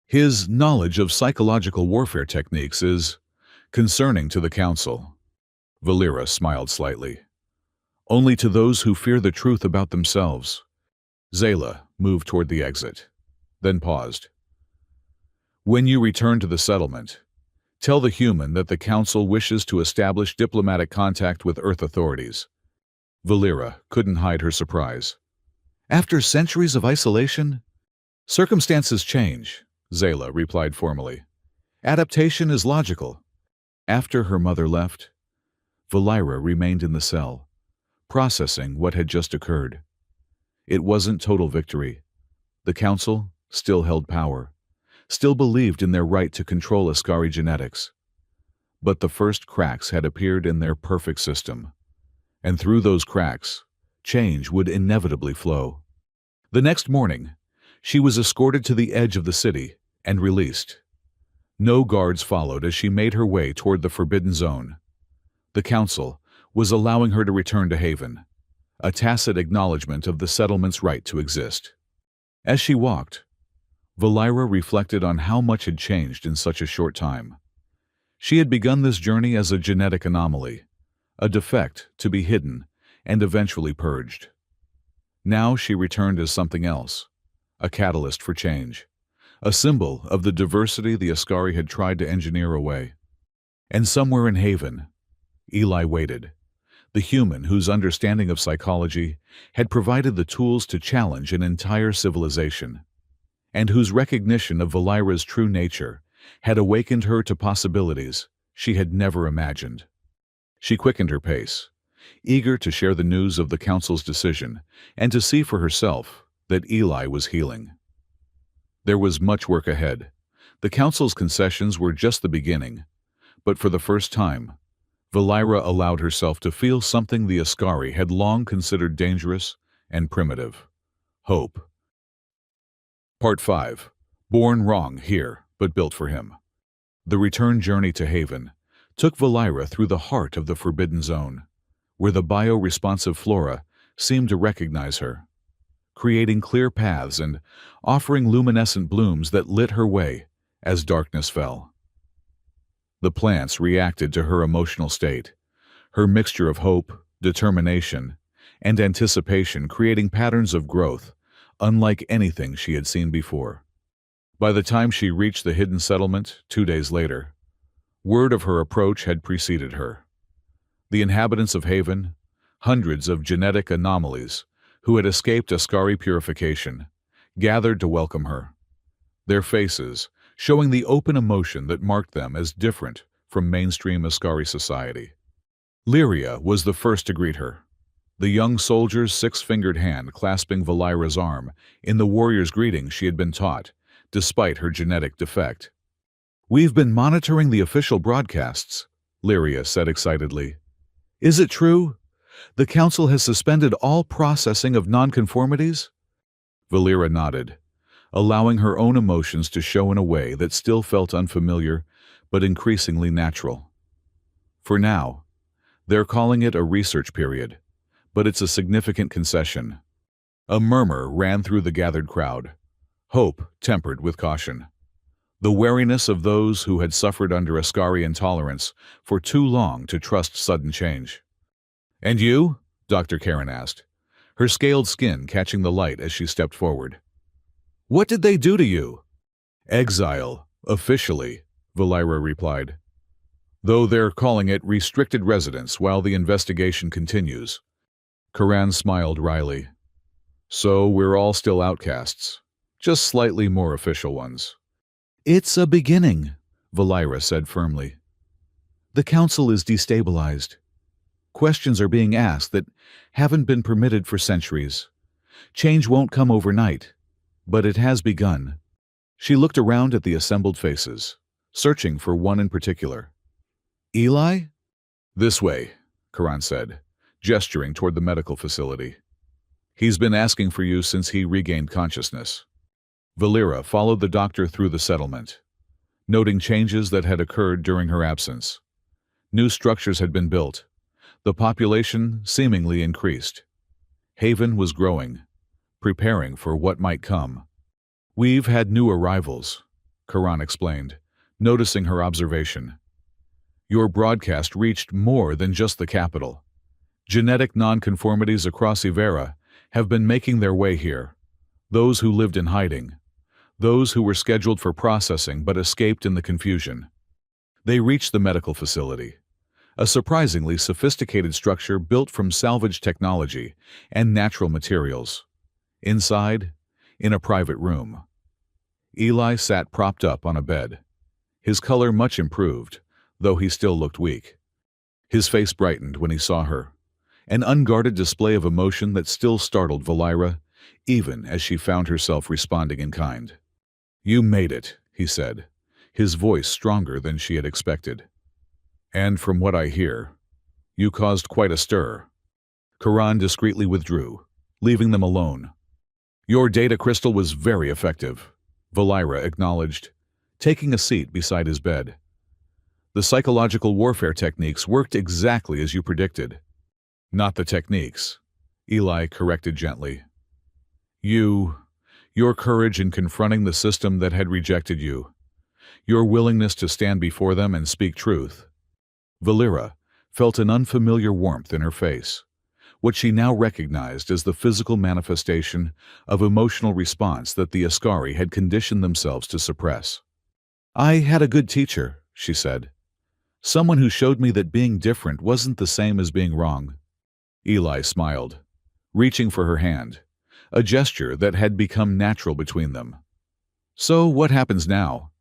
His knowledge of psychological warfare techniques is concerning to the council. Valera smiled slightly. Only to those who fear the truth about themselves. Zayla moved toward the exit, then paused. When you return to the settlement, tell the human that the council wishes to establish diplomatic contact with Earth authorities. Valera couldn't hide her surprise. After centuries of isolation? Circumstances change, Zayla replied formally. Adaptation is logical. After her mother left, Valera remained in the cell, processing what had just occurred. It wasn't total victory. The council still held power, still believed in their right to control Ascari genetics. But the first cracks had appeared in their perfect system, and through those cracks, change would inevitably flow. The next morning, she was escorted to the edge of the city and released. No guards followed as she made her way toward the Forbidden Zone. The council was allowing her to return to Haven, a tacit acknowledgement of the settlement's right to exist. As she walked, Valera reflected on how much had changed in such a short time. She had begun this journey as a genetic anomaly, a defect to be hidden and eventually purged. Now she returned as something else, a catalyst for change, a symbol of the diversity the Ascari had tried to engineer away. And somewhere in Haven, Eli waited, the human whose understanding of psychology had provided the tools to challenge an entire civilization, and whose recognition of Valera's true nature had awakened her to possibilities she had never imagined. She quickened her pace, eager to share the news of the council's decision and to see for herself that Eli was healing. There was much work ahead. The council's concessions were just the beginning, but for the first time, Valera allowed herself to feel something the Ascari had long considered dangerous and primitive: hope. Part 5. Born wrong here, but built for him. The return journey to Haven took Valera through the heart of the Forbidden Zone, where the bio-responsive flora seemed to recognize her, creating clear paths and offering luminescent blooms that lit her way as darkness fell. The plants reacted to her emotional state, her mixture of hope, determination, and anticipation creating patterns of growth unlike anything she had seen before. By the time she reached the hidden settlement 2 days later, word of her approach had preceded her. The inhabitants of Haven, hundreds of genetic anomalies who had escaped Ascari purification, gathered to welcome her, their faces showing the open emotion that marked them as different from mainstream Ascari society. Lyria was the first to greet her, the young soldier's six-fingered hand clasping Valera's arm in the warrior's greeting she had been taught, despite her genetic defect. "We've been monitoring the official broadcasts," Lyria said excitedly. "Is it true? The council has suspended all processing of nonconformities?" Valera nodded, allowing her own emotions to show in a way that still felt unfamiliar but increasingly natural. For now, they're calling it a research period, but it's a significant concession. A murmur ran through the gathered crowd, hope tempered with caution. The wariness of those who had suffered under Ascari intolerance for too long to trust sudden change. "And you?" Dr. Karen asked, her scaled skin catching the light as she stepped forward. "What did they do to you?" "Exile, officially," Valira replied. "Though they're calling it restricted residence while the investigation continues." Karan smiled wryly. "So we're all still outcasts, just slightly more official ones." It's a beginning, Valira said firmly. The council is destabilized. Questions are being asked that haven't been permitted for centuries. Change won't come overnight, but it has begun. She looked around at the assembled faces, searching for one in particular. "Eli?" "This way," Karan said, gesturing toward the medical facility. "He's been asking for you since he regained consciousness." Valira followed the doctor through the settlement, noting changes that had occurred during her absence. New structures had been built. The population seemingly increased. Haven was growing, preparing for what might come. "We've had new arrivals," Karan explained, noticing her observation. "Your broadcast reached more than just the capital. Genetic nonconformities across Ivera have been making their way here. Those who lived in hiding. Those who were scheduled for processing but escaped in the confusion. They reached the medical facility, a surprisingly sophisticated structure built from salvage technology and natural materials. Inside, in a private room. Eli sat propped up on a bed, his color much improved, though he still looked weak. His face brightened when he saw her, an unguarded display of emotion that still startled Valira, even as she found herself responding in kind. "You made it," he said, his voice stronger than she had expected. "And from what I hear, you caused quite a stir." Karan discreetly withdrew, leaving them alone. "Your data crystal was very effective," Valira acknowledged, taking a seat beside his bed. "The psychological warfare techniques worked exactly as you predicted." "Not the techniques," Eli corrected gently. Your courage in confronting the system that had rejected you. Your willingness to stand before them and speak truth." Valira felt an unfamiliar warmth in her face, what she now recognized as the physical manifestation of emotional response that the Ascari had conditioned themselves to suppress. "I had a good teacher," she said. "Someone who showed me that being different wasn't the same as being wrong." Eli smiled, reaching for her hand, a gesture that had become natural between them. "So what happens now?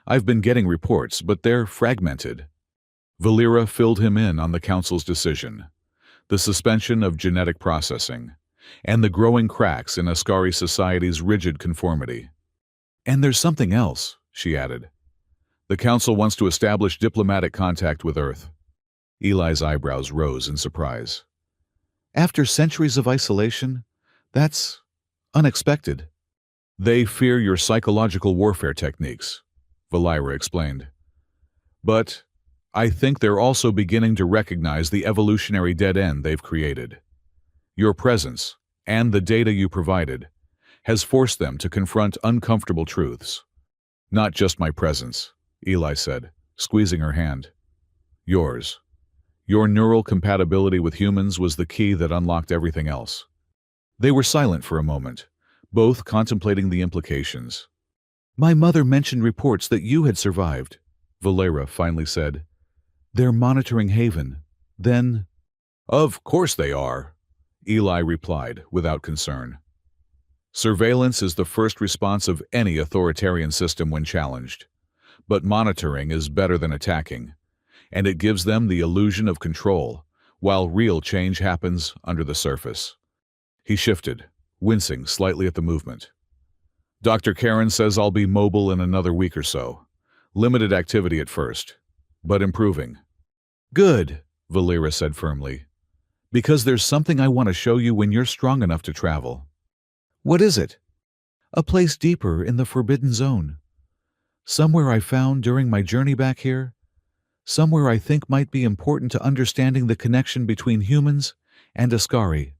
I've been getting reports, but they're fragmented." Valira filled him in on the council's decision, the suspension of genetic processing, and the growing cracks in Ascari society's rigid conformity. "And there's something else," she added. "The council wants to establish diplomatic contact with Earth." Eli's eyebrows rose in surprise. "After centuries of isolation? That's unexpected." "They fear your psychological warfare techniques," Valira explained. "But I think they're also beginning to recognize the evolutionary dead end they've created. Your presence, and the data you provided, has forced them to confront uncomfortable truths." "Not just my presence," Eli said, squeezing her hand. "Yours. Your neural compatibility with humans was the key that unlocked everything else." They were silent for a moment, both contemplating the implications. "My mother mentioned reports that you had survived," Valera finally said. "They're monitoring Haven. Then—" "Of course they are," Eli replied without concern. "Surveillance is the first response of any authoritarian system when challenged. But monitoring is better than attacking, and it gives them the illusion of control, while real change happens under the surface." He shifted, wincing slightly at the movement. "Dr. Karen says I'll be mobile in another week or so. Limited activity at first, but improving." "Good," Valira said firmly. "Because there's something I want to show you when you're strong enough to travel." "What is it?" A place deeper in the forbidden zone. Somewhere I found during my journey back here. Somewhere I think might be important to understanding the connection between humans and Ascari.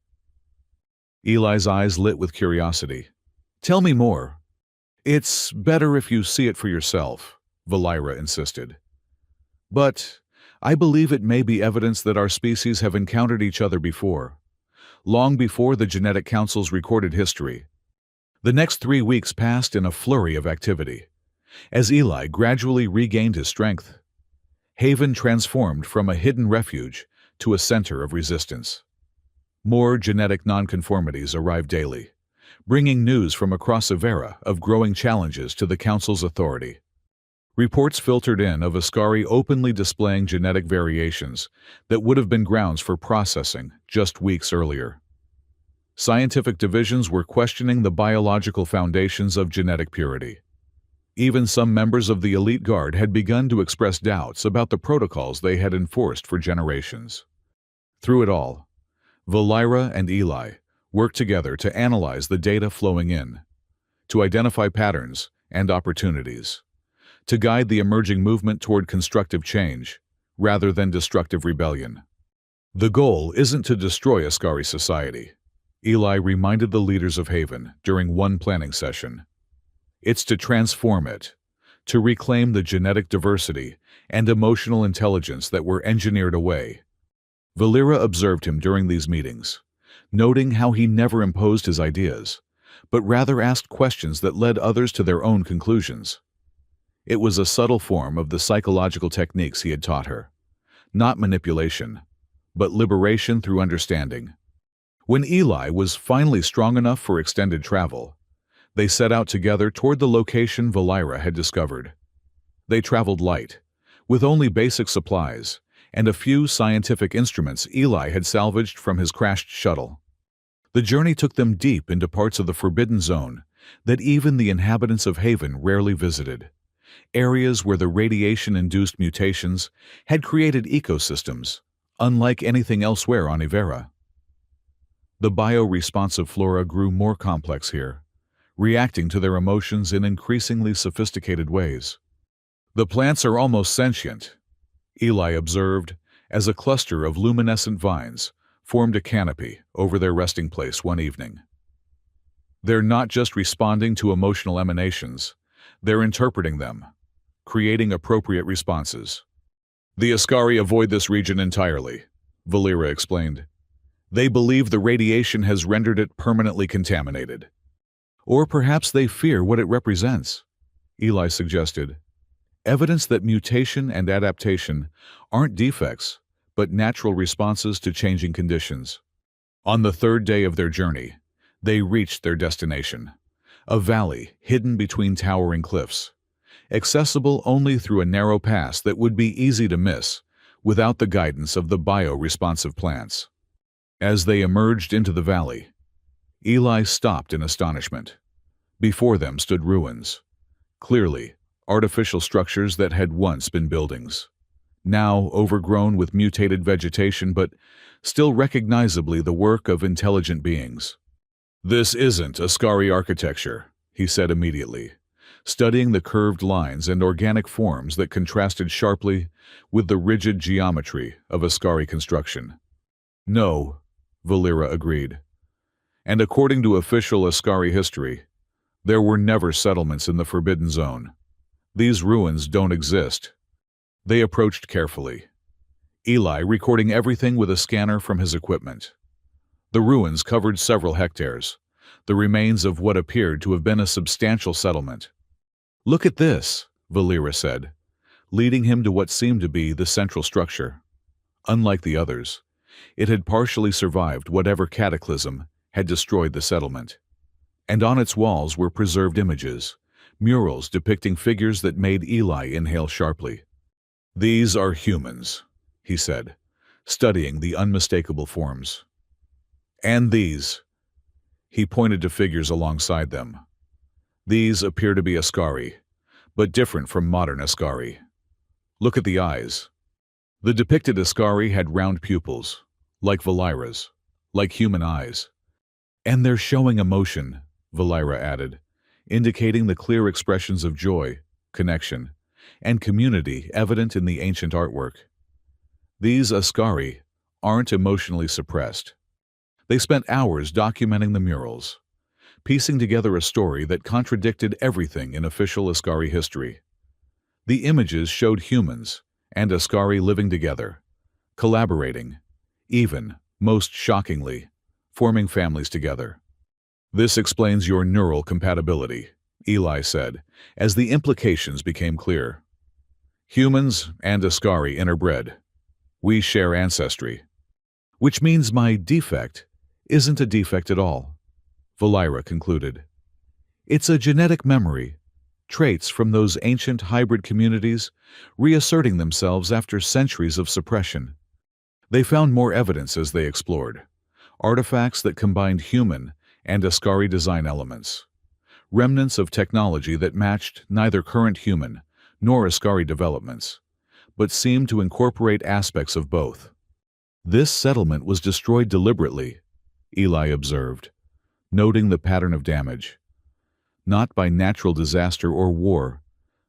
Eli's eyes lit with curiosity. Tell me more. It's better if you see it for yourself, Valira insisted. But I believe it may be evidence that our species have encountered each other before, long before the Genetic Council's recorded history. The next 3 weeks passed in a flurry of activity. As Eli gradually regained his strength, Haven transformed from a hidden refuge to a center of resistance. More genetic nonconformities arrived daily, bringing news from across Avera of growing challenges to the Council's authority. Reports filtered in of Ascari openly displaying genetic variations that would have been grounds for processing just weeks earlier. Scientific divisions were questioning the biological foundations of genetic purity. Even some members of the elite guard had begun to express doubts about the protocols they had enforced for generations. Through it all, Valira and Eli worked together to analyze the data flowing in, to identify patterns and opportunities, to guide the emerging movement toward constructive change rather than destructive rebellion. The goal isn't to destroy Ascari society, Eli reminded the leaders of Haven during one planning session. It's to transform it, to reclaim the genetic diversity and emotional intelligence that were engineered away. Valira observed him during these meetings, noting how he never imposed his ideas, but rather asked questions that led others to their own conclusions. It was a subtle form of the psychological techniques he had taught her. Not manipulation, but liberation through understanding. When Eli was finally strong enough for extended travel, they set out together toward the location Valira had discovered. They traveled light, with only basic supplies and a few scientific instruments Eli had salvaged from his crashed shuttle. The journey took them deep into parts of the Forbidden Zone that even the inhabitants of Haven rarely visited, areas where the radiation-induced mutations had created ecosystems unlike anything elsewhere on Avera. The bio-responsive flora grew more complex here, reacting to their emotions in increasingly sophisticated ways. The plants are almost sentient, Eli observed, as a cluster of luminescent vines formed a canopy over their resting place one evening. They're not just responding to emotional emanations, they're interpreting them, creating appropriate responses. The Ascari avoid this region entirely, Valira explained. They believe the radiation has rendered it permanently contaminated. Or perhaps they fear what it represents, Eli suggested. Evidence that mutation and adaptation aren't defects, but natural responses to changing conditions. On the third day of their journey, they reached their destination, a valley hidden between towering cliffs, accessible only through a narrow pass that would be easy to miss without the guidance of the bio-responsive plants. As they emerged into the valley, Eli stopped in astonishment. Before them stood ruins, clearly artificial structures that had once been buildings, now overgrown with mutated vegetation but still recognizably the work of intelligent beings. "This isn't Ascari architecture," he said immediately, studying the curved lines and organic forms that contrasted sharply with the rigid geometry of Ascari construction. "No," Valira agreed. "And according to official Ascari history, there were never settlements in the Forbidden Zone. These ruins don't exist." They approached carefully, Eli recording everything with a scanner from his equipment. The ruins covered several hectares, the remains of what appeared to have been a substantial settlement. "Look at this," Valira said, leading him to what seemed to be the central structure. Unlike the others, it had partially survived whatever cataclysm had destroyed the settlement. And on its walls were preserved images, murals depicting figures that made Eli inhale sharply. "These are humans," he said, studying the unmistakable forms. "And these," he pointed to figures alongside them. "These appear to be Ascari, but different from modern Ascari. Look at the eyes. The depicted Ascari had round pupils, like Valira's, like human eyes. And they're showing emotion," Valira added, indicating the clear expressions of joy, connection, and community evident in the ancient artwork. These Ascari aren't emotionally suppressed. They spent hours documenting the murals, piecing together a story that contradicted everything in official Ascari history. The images showed humans and Ascari living together, collaborating, even, most shockingly, forming families together. "This explains your neural compatibility," Eli said, as the implications became clear. "Humans and Ascari interbred. We share ancestry. Which means my defect isn't a defect at all," Valira concluded. "It's a genetic memory, traits from those ancient hybrid communities reasserting themselves after centuries of suppression." They found more evidence as they explored, artifacts that combined human and Ascari design elements, remnants of technology that matched neither current human nor Ascari developments, but seemed to incorporate aspects of both. "This settlement was destroyed deliberately," Eli observed, noting the pattern of damage. "Not by natural disaster or war,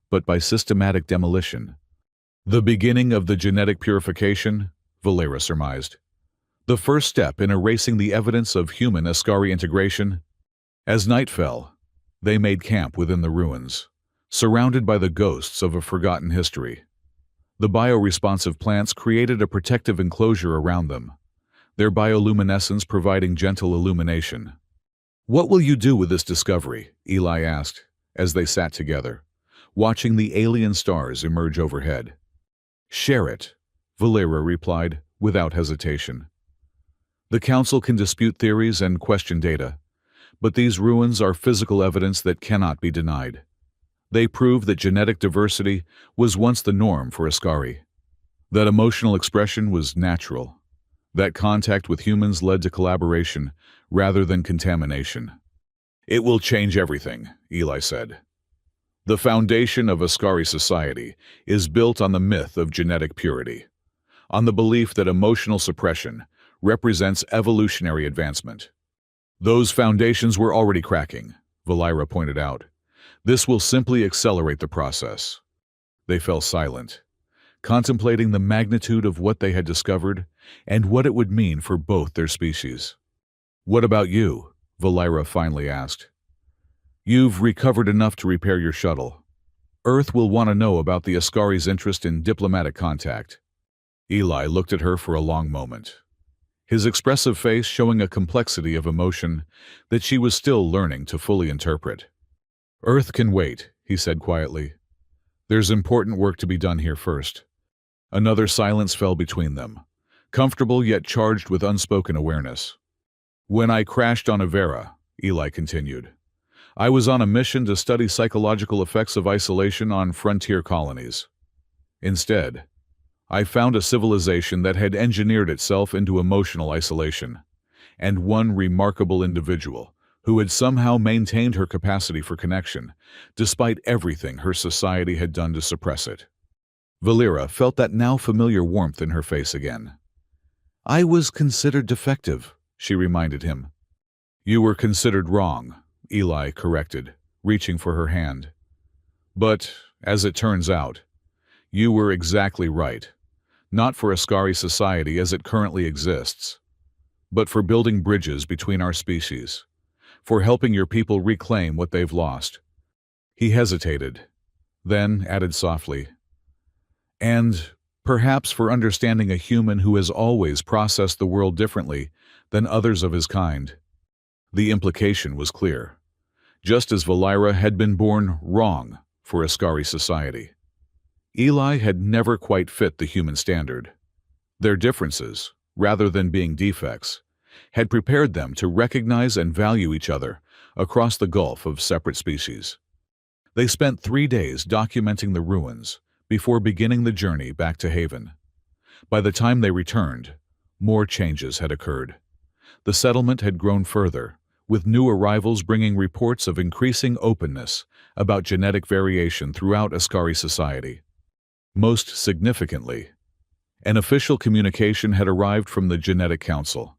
but by systematic demolition." "The beginning of the genetic purification," Valera surmised. "The first step in erasing the evidence of human Ascari integration." As night fell, they made camp within the ruins, surrounded by the ghosts of a forgotten history. The bioresponsive plants created a protective enclosure around them, their bioluminescence providing gentle illumination. "What will you do with this discovery?" Eli asked, as they sat together, watching the alien stars emerge overhead. "Share it," Valera replied, without hesitation. "The Council can dispute theories and question data, but these ruins are physical evidence that cannot be denied. They prove that genetic diversity was once the norm for Ascari, that emotional expression was natural, that contact with humans led to collaboration rather than contamination." "It will change everything," Eli said. "The foundation of Ascari society is built on the myth of genetic purity, on the belief that emotional suppression represents evolutionary advancement." "Those foundations were already cracking," Valira pointed out. "This will simply accelerate the process." They fell silent, contemplating the magnitude of what they had discovered and what it would mean for both their species. "What about you?" Valira finally asked. "You've recovered enough to repair your shuttle. Earth will want to know about the Ascari's interest in diplomatic contact." Eli looked at her for a long moment, his expressive face showing a complexity of emotion that she was still learning to fully interpret. "Earth can wait," he said quietly. "There's important work to be done here first." Another silence fell between them, comfortable yet charged with unspoken awareness. "When I crashed on Avera," Eli continued, "I was on a mission to study psychological effects of isolation on frontier colonies. Instead, I found a civilization that had engineered itself into emotional isolation, and one remarkable individual who had somehow maintained her capacity for connection, despite everything her society had done to suppress it." Valera felt that now familiar warmth in her face again. "I was considered defective," she reminded him. "You were considered wrong," Eli corrected, reaching for her hand. "But, as it turns out, you were exactly right. Not for Ascari society as it currently exists, but for building bridges between our species, for helping your people reclaim what they've lost." He hesitated, then added softly, "And perhaps for understanding a human who has always processed the world differently than others of his kind." The implication was clear. Just as Valira had been born wrong for Ascari society, Eli had never quite fit the human standard. Their differences, rather than being defects, had prepared them to recognize and value each other across the gulf of separate species. They spent 3 days documenting the ruins before beginning the journey back to Haven. By the time they returned, more changes had occurred. The settlement had grown further, with new arrivals bringing reports of increasing openness about genetic variation throughout Ascari society. Most significantly, an official communication had arrived from the Genetic Council,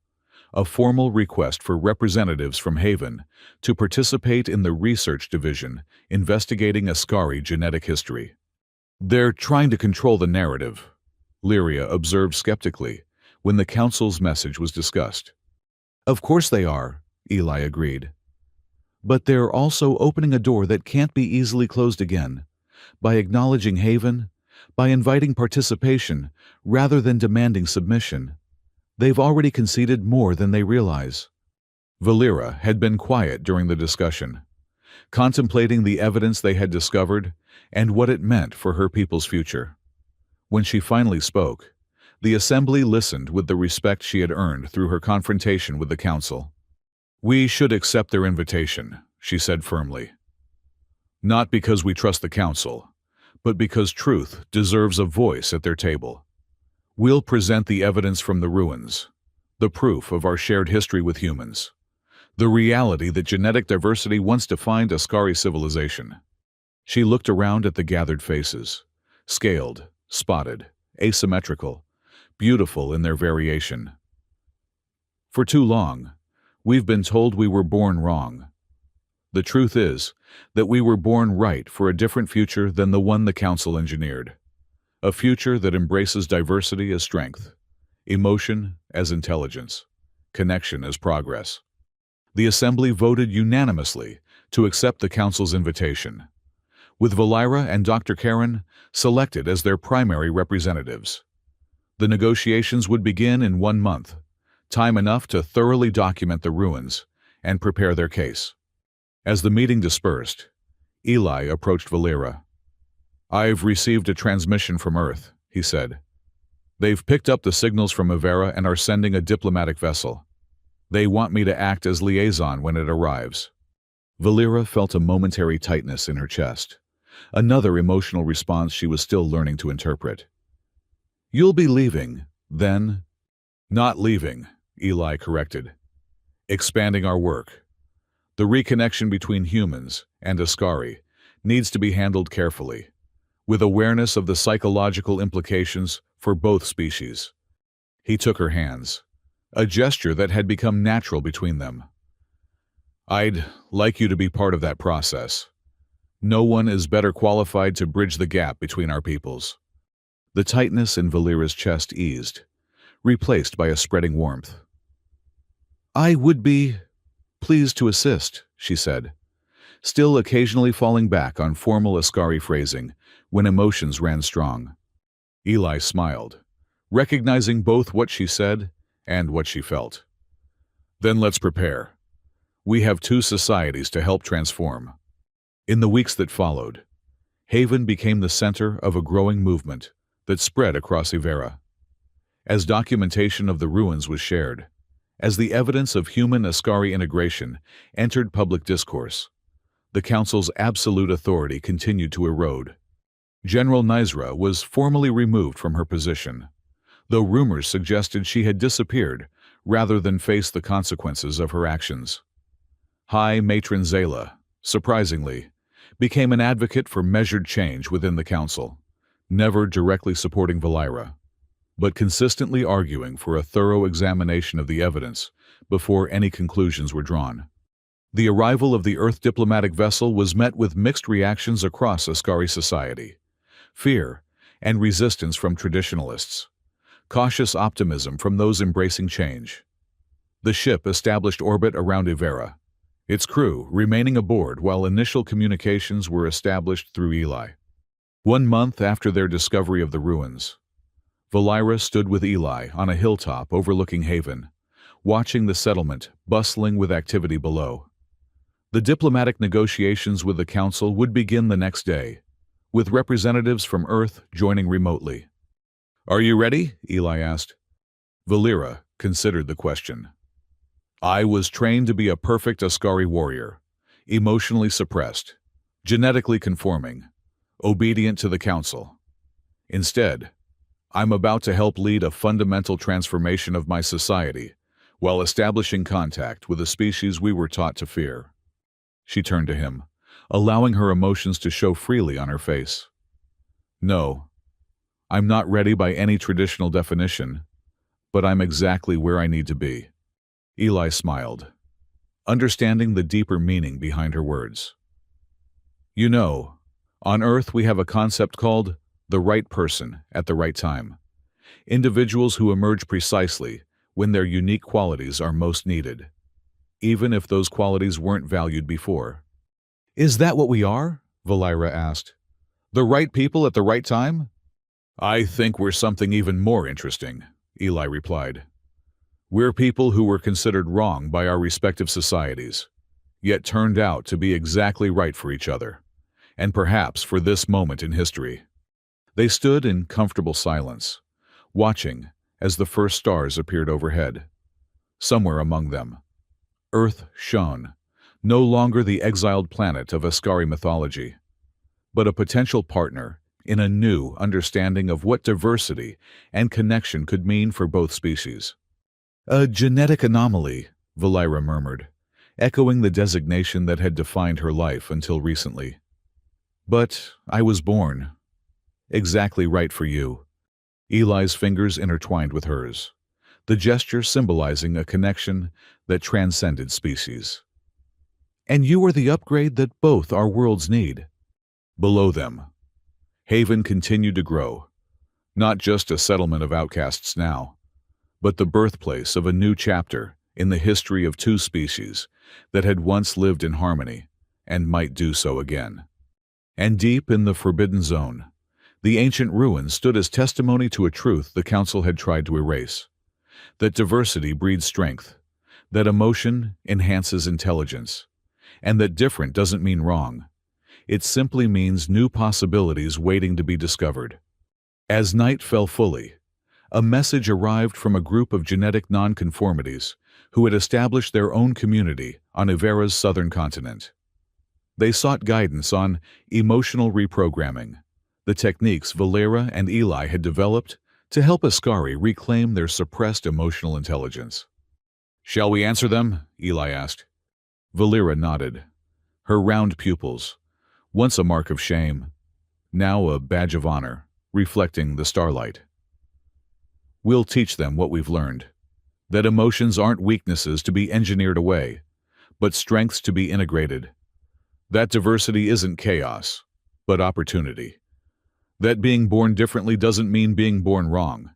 a formal request for representatives from Haven to participate in the research division investigating Ascari genetic history. They're trying to control the narrative, Lyria observed skeptically when the council's message was discussed. Of course they are, Eli agreed. But they're also opening a door that can't be easily closed again, by acknowledging Haven, by inviting participation rather than demanding submission. They've already conceded more than they realize. Valera had been quiet during the discussion, contemplating the evidence they had discovered and what it meant for her people's future. When she finally spoke, the assembly listened with the respect she had earned through her confrontation with the council. "We should accept their invitation," she said firmly. "Not because we trust the council, but because truth deserves a voice at their table. We'll present the evidence from the ruins, the proof of our shared history with humans, the reality that genetic diversity once defined Ascari civilization." She looked around at the gathered faces, scaled, spotted, asymmetrical, beautiful in their variation. "For too long, we've been told we were born wrong. The truth is that we were born right for a different future than the one the council engineered. A future that embraces diversity as strength, emotion as intelligence, connection as progress." The assembly voted unanimously to accept the council's invitation, with Valera and Dr. Karen selected as their primary representatives. The negotiations would begin in 1 month, time enough to thoroughly document the ruins and prepare their case. As the meeting dispersed, Eli approached Valera. "I've received a transmission from Earth," he said. "They've picked up the signals from Avera and are sending a diplomatic vessel. They want me to act as liaison when it arrives." Valera felt a momentary tightness in her chest, another emotional response she was still learning to interpret. "You'll be leaving, then?" "Not leaving," Eli corrected. "Expanding our work. The reconnection between humans and Ascari needs to be handled carefully, with awareness of the psychological implications for both species." He took her hands, a gesture that had become natural between them. "I'd like you to be part of that process. No one is better qualified to bridge the gap between our peoples." The tightness in Valera's chest eased, replaced by a spreading warmth. "I would be pleased to assist," she said, still occasionally falling back on formal Ascari phrasing when emotions ran strong. Eli smiled, recognizing both what she said and what she felt. "Then let's prepare. We have 2 societies to help transform." In the weeks that followed, Haven became the center of a growing movement that spread across Avera. As documentation of the ruins was shared, as the evidence of human-Ascari integration entered public discourse, the Council's absolute authority continued to erode. General Nizra was formally removed from her position, though rumors suggested she had disappeared rather than face the consequences of her actions. High Matron Zayla, surprisingly, became an advocate for measured change within the Council, never directly supporting Valera, but consistently arguing for a thorough examination of the evidence before any conclusions were drawn. The arrival of the Earth diplomatic vessel was met with mixed reactions across Ascari society: fear and resistance from traditionalists, cautious optimism from those embracing change. The ship established orbit around Avera, its crew remaining aboard while initial communications were established through Eli. 1 month after their discovery of the ruins, Valera stood with Eli on a hilltop overlooking Haven, watching the settlement bustling with activity below. The diplomatic negotiations with the Council would begin the next day, with representatives from Earth joining remotely. "Are you ready?" Eli asked. Valera considered the question. "I was trained to be a perfect Ascari warrior, emotionally suppressed, genetically conforming, obedient to the Council. Instead, I'm about to help lead a fundamental transformation of my society while establishing contact with a species we were taught to fear." She turned to him, allowing her emotions to show freely on her face. "No, I'm not ready by any traditional definition, but I'm exactly where I need to be." Eli smiled, understanding the deeper meaning behind her words. You know, on Earth we have a concept called the right person at the right time. Individuals who emerge precisely when their unique qualities are most needed, even if those qualities weren't valued before. Is that what we are? Valira asked. The right people at the right time? I think we're something even more interesting, Eli replied. We're people who were considered wrong by our respective societies, yet turned out to be exactly right for each other, and perhaps for this moment in history. They stood in comfortable silence, watching as the first stars appeared overhead. Somewhere among them, Earth shone, no longer the exiled planet of Ascari mythology, but a potential partner in a new understanding of what diversity and connection could mean for both species. A genetic anomaly, Valira murmured, echoing the designation that had defined her life until recently. But I was born. Exactly right for you. Eli's fingers intertwined with hers, the gesture symbolizing a connection that transcended species. And you are the upgrade that both our worlds need. Below them, Haven continued to grow, not just a settlement of outcasts now, but the birthplace of a new chapter in the history of two species that had once lived in harmony and might do so again. And deep in the Forbidden Zone, the ancient ruins stood as testimony to a truth the Council had tried to erase: that diversity breeds strength, that emotion enhances intelligence, and that different doesn't mean wrong. It simply means new possibilities waiting to be discovered. As night fell fully, a message arrived from a group of genetic nonconformities who had established their own community on Ivera's southern continent. They sought guidance on emotional reprogramming, the techniques Valera and Eli had developed to help Ascari reclaim their suppressed emotional intelligence. "Shall we answer them?" Eli asked. Valera nodded, her round pupils, once a mark of shame, now a badge of honor, reflecting the starlight. We'll teach them what we've learned, that emotions aren't weaknesses to be engineered away, but strengths to be integrated. That diversity isn't chaos, but opportunity. That being born differently doesn't mean being born wrong.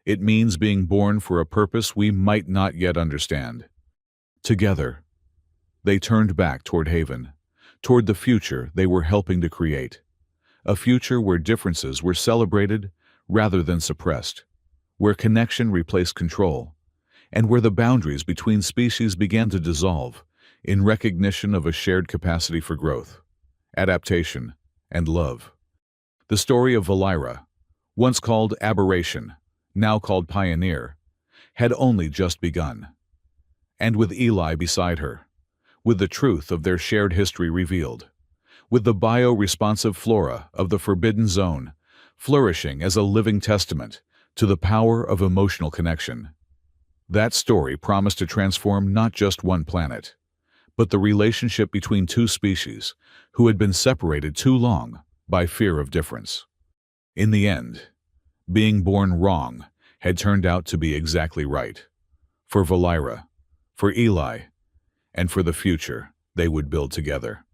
It means being born for a purpose we might not yet understand. Together, they turned back toward Haven, toward the future they were helping to create. A future where differences were celebrated rather than suppressed, where connection replaced control, and where the boundaries between species began to dissolve in recognition of a shared capacity for growth, adaptation, and love. The story of Valira, once called Aberration, now called Pioneer, had only just begun. And with Eli beside her, with the truth of their shared history revealed, with the bio-responsive flora of the Forbidden Zone flourishing as a living testament to the power of emotional connection, that story promised to transform not just one planet, but the relationship between two species who had been separated too long by fear of difference. In the end, being born wrong had turned out to be exactly right, for Valira, for Eli, and for the future they would build together.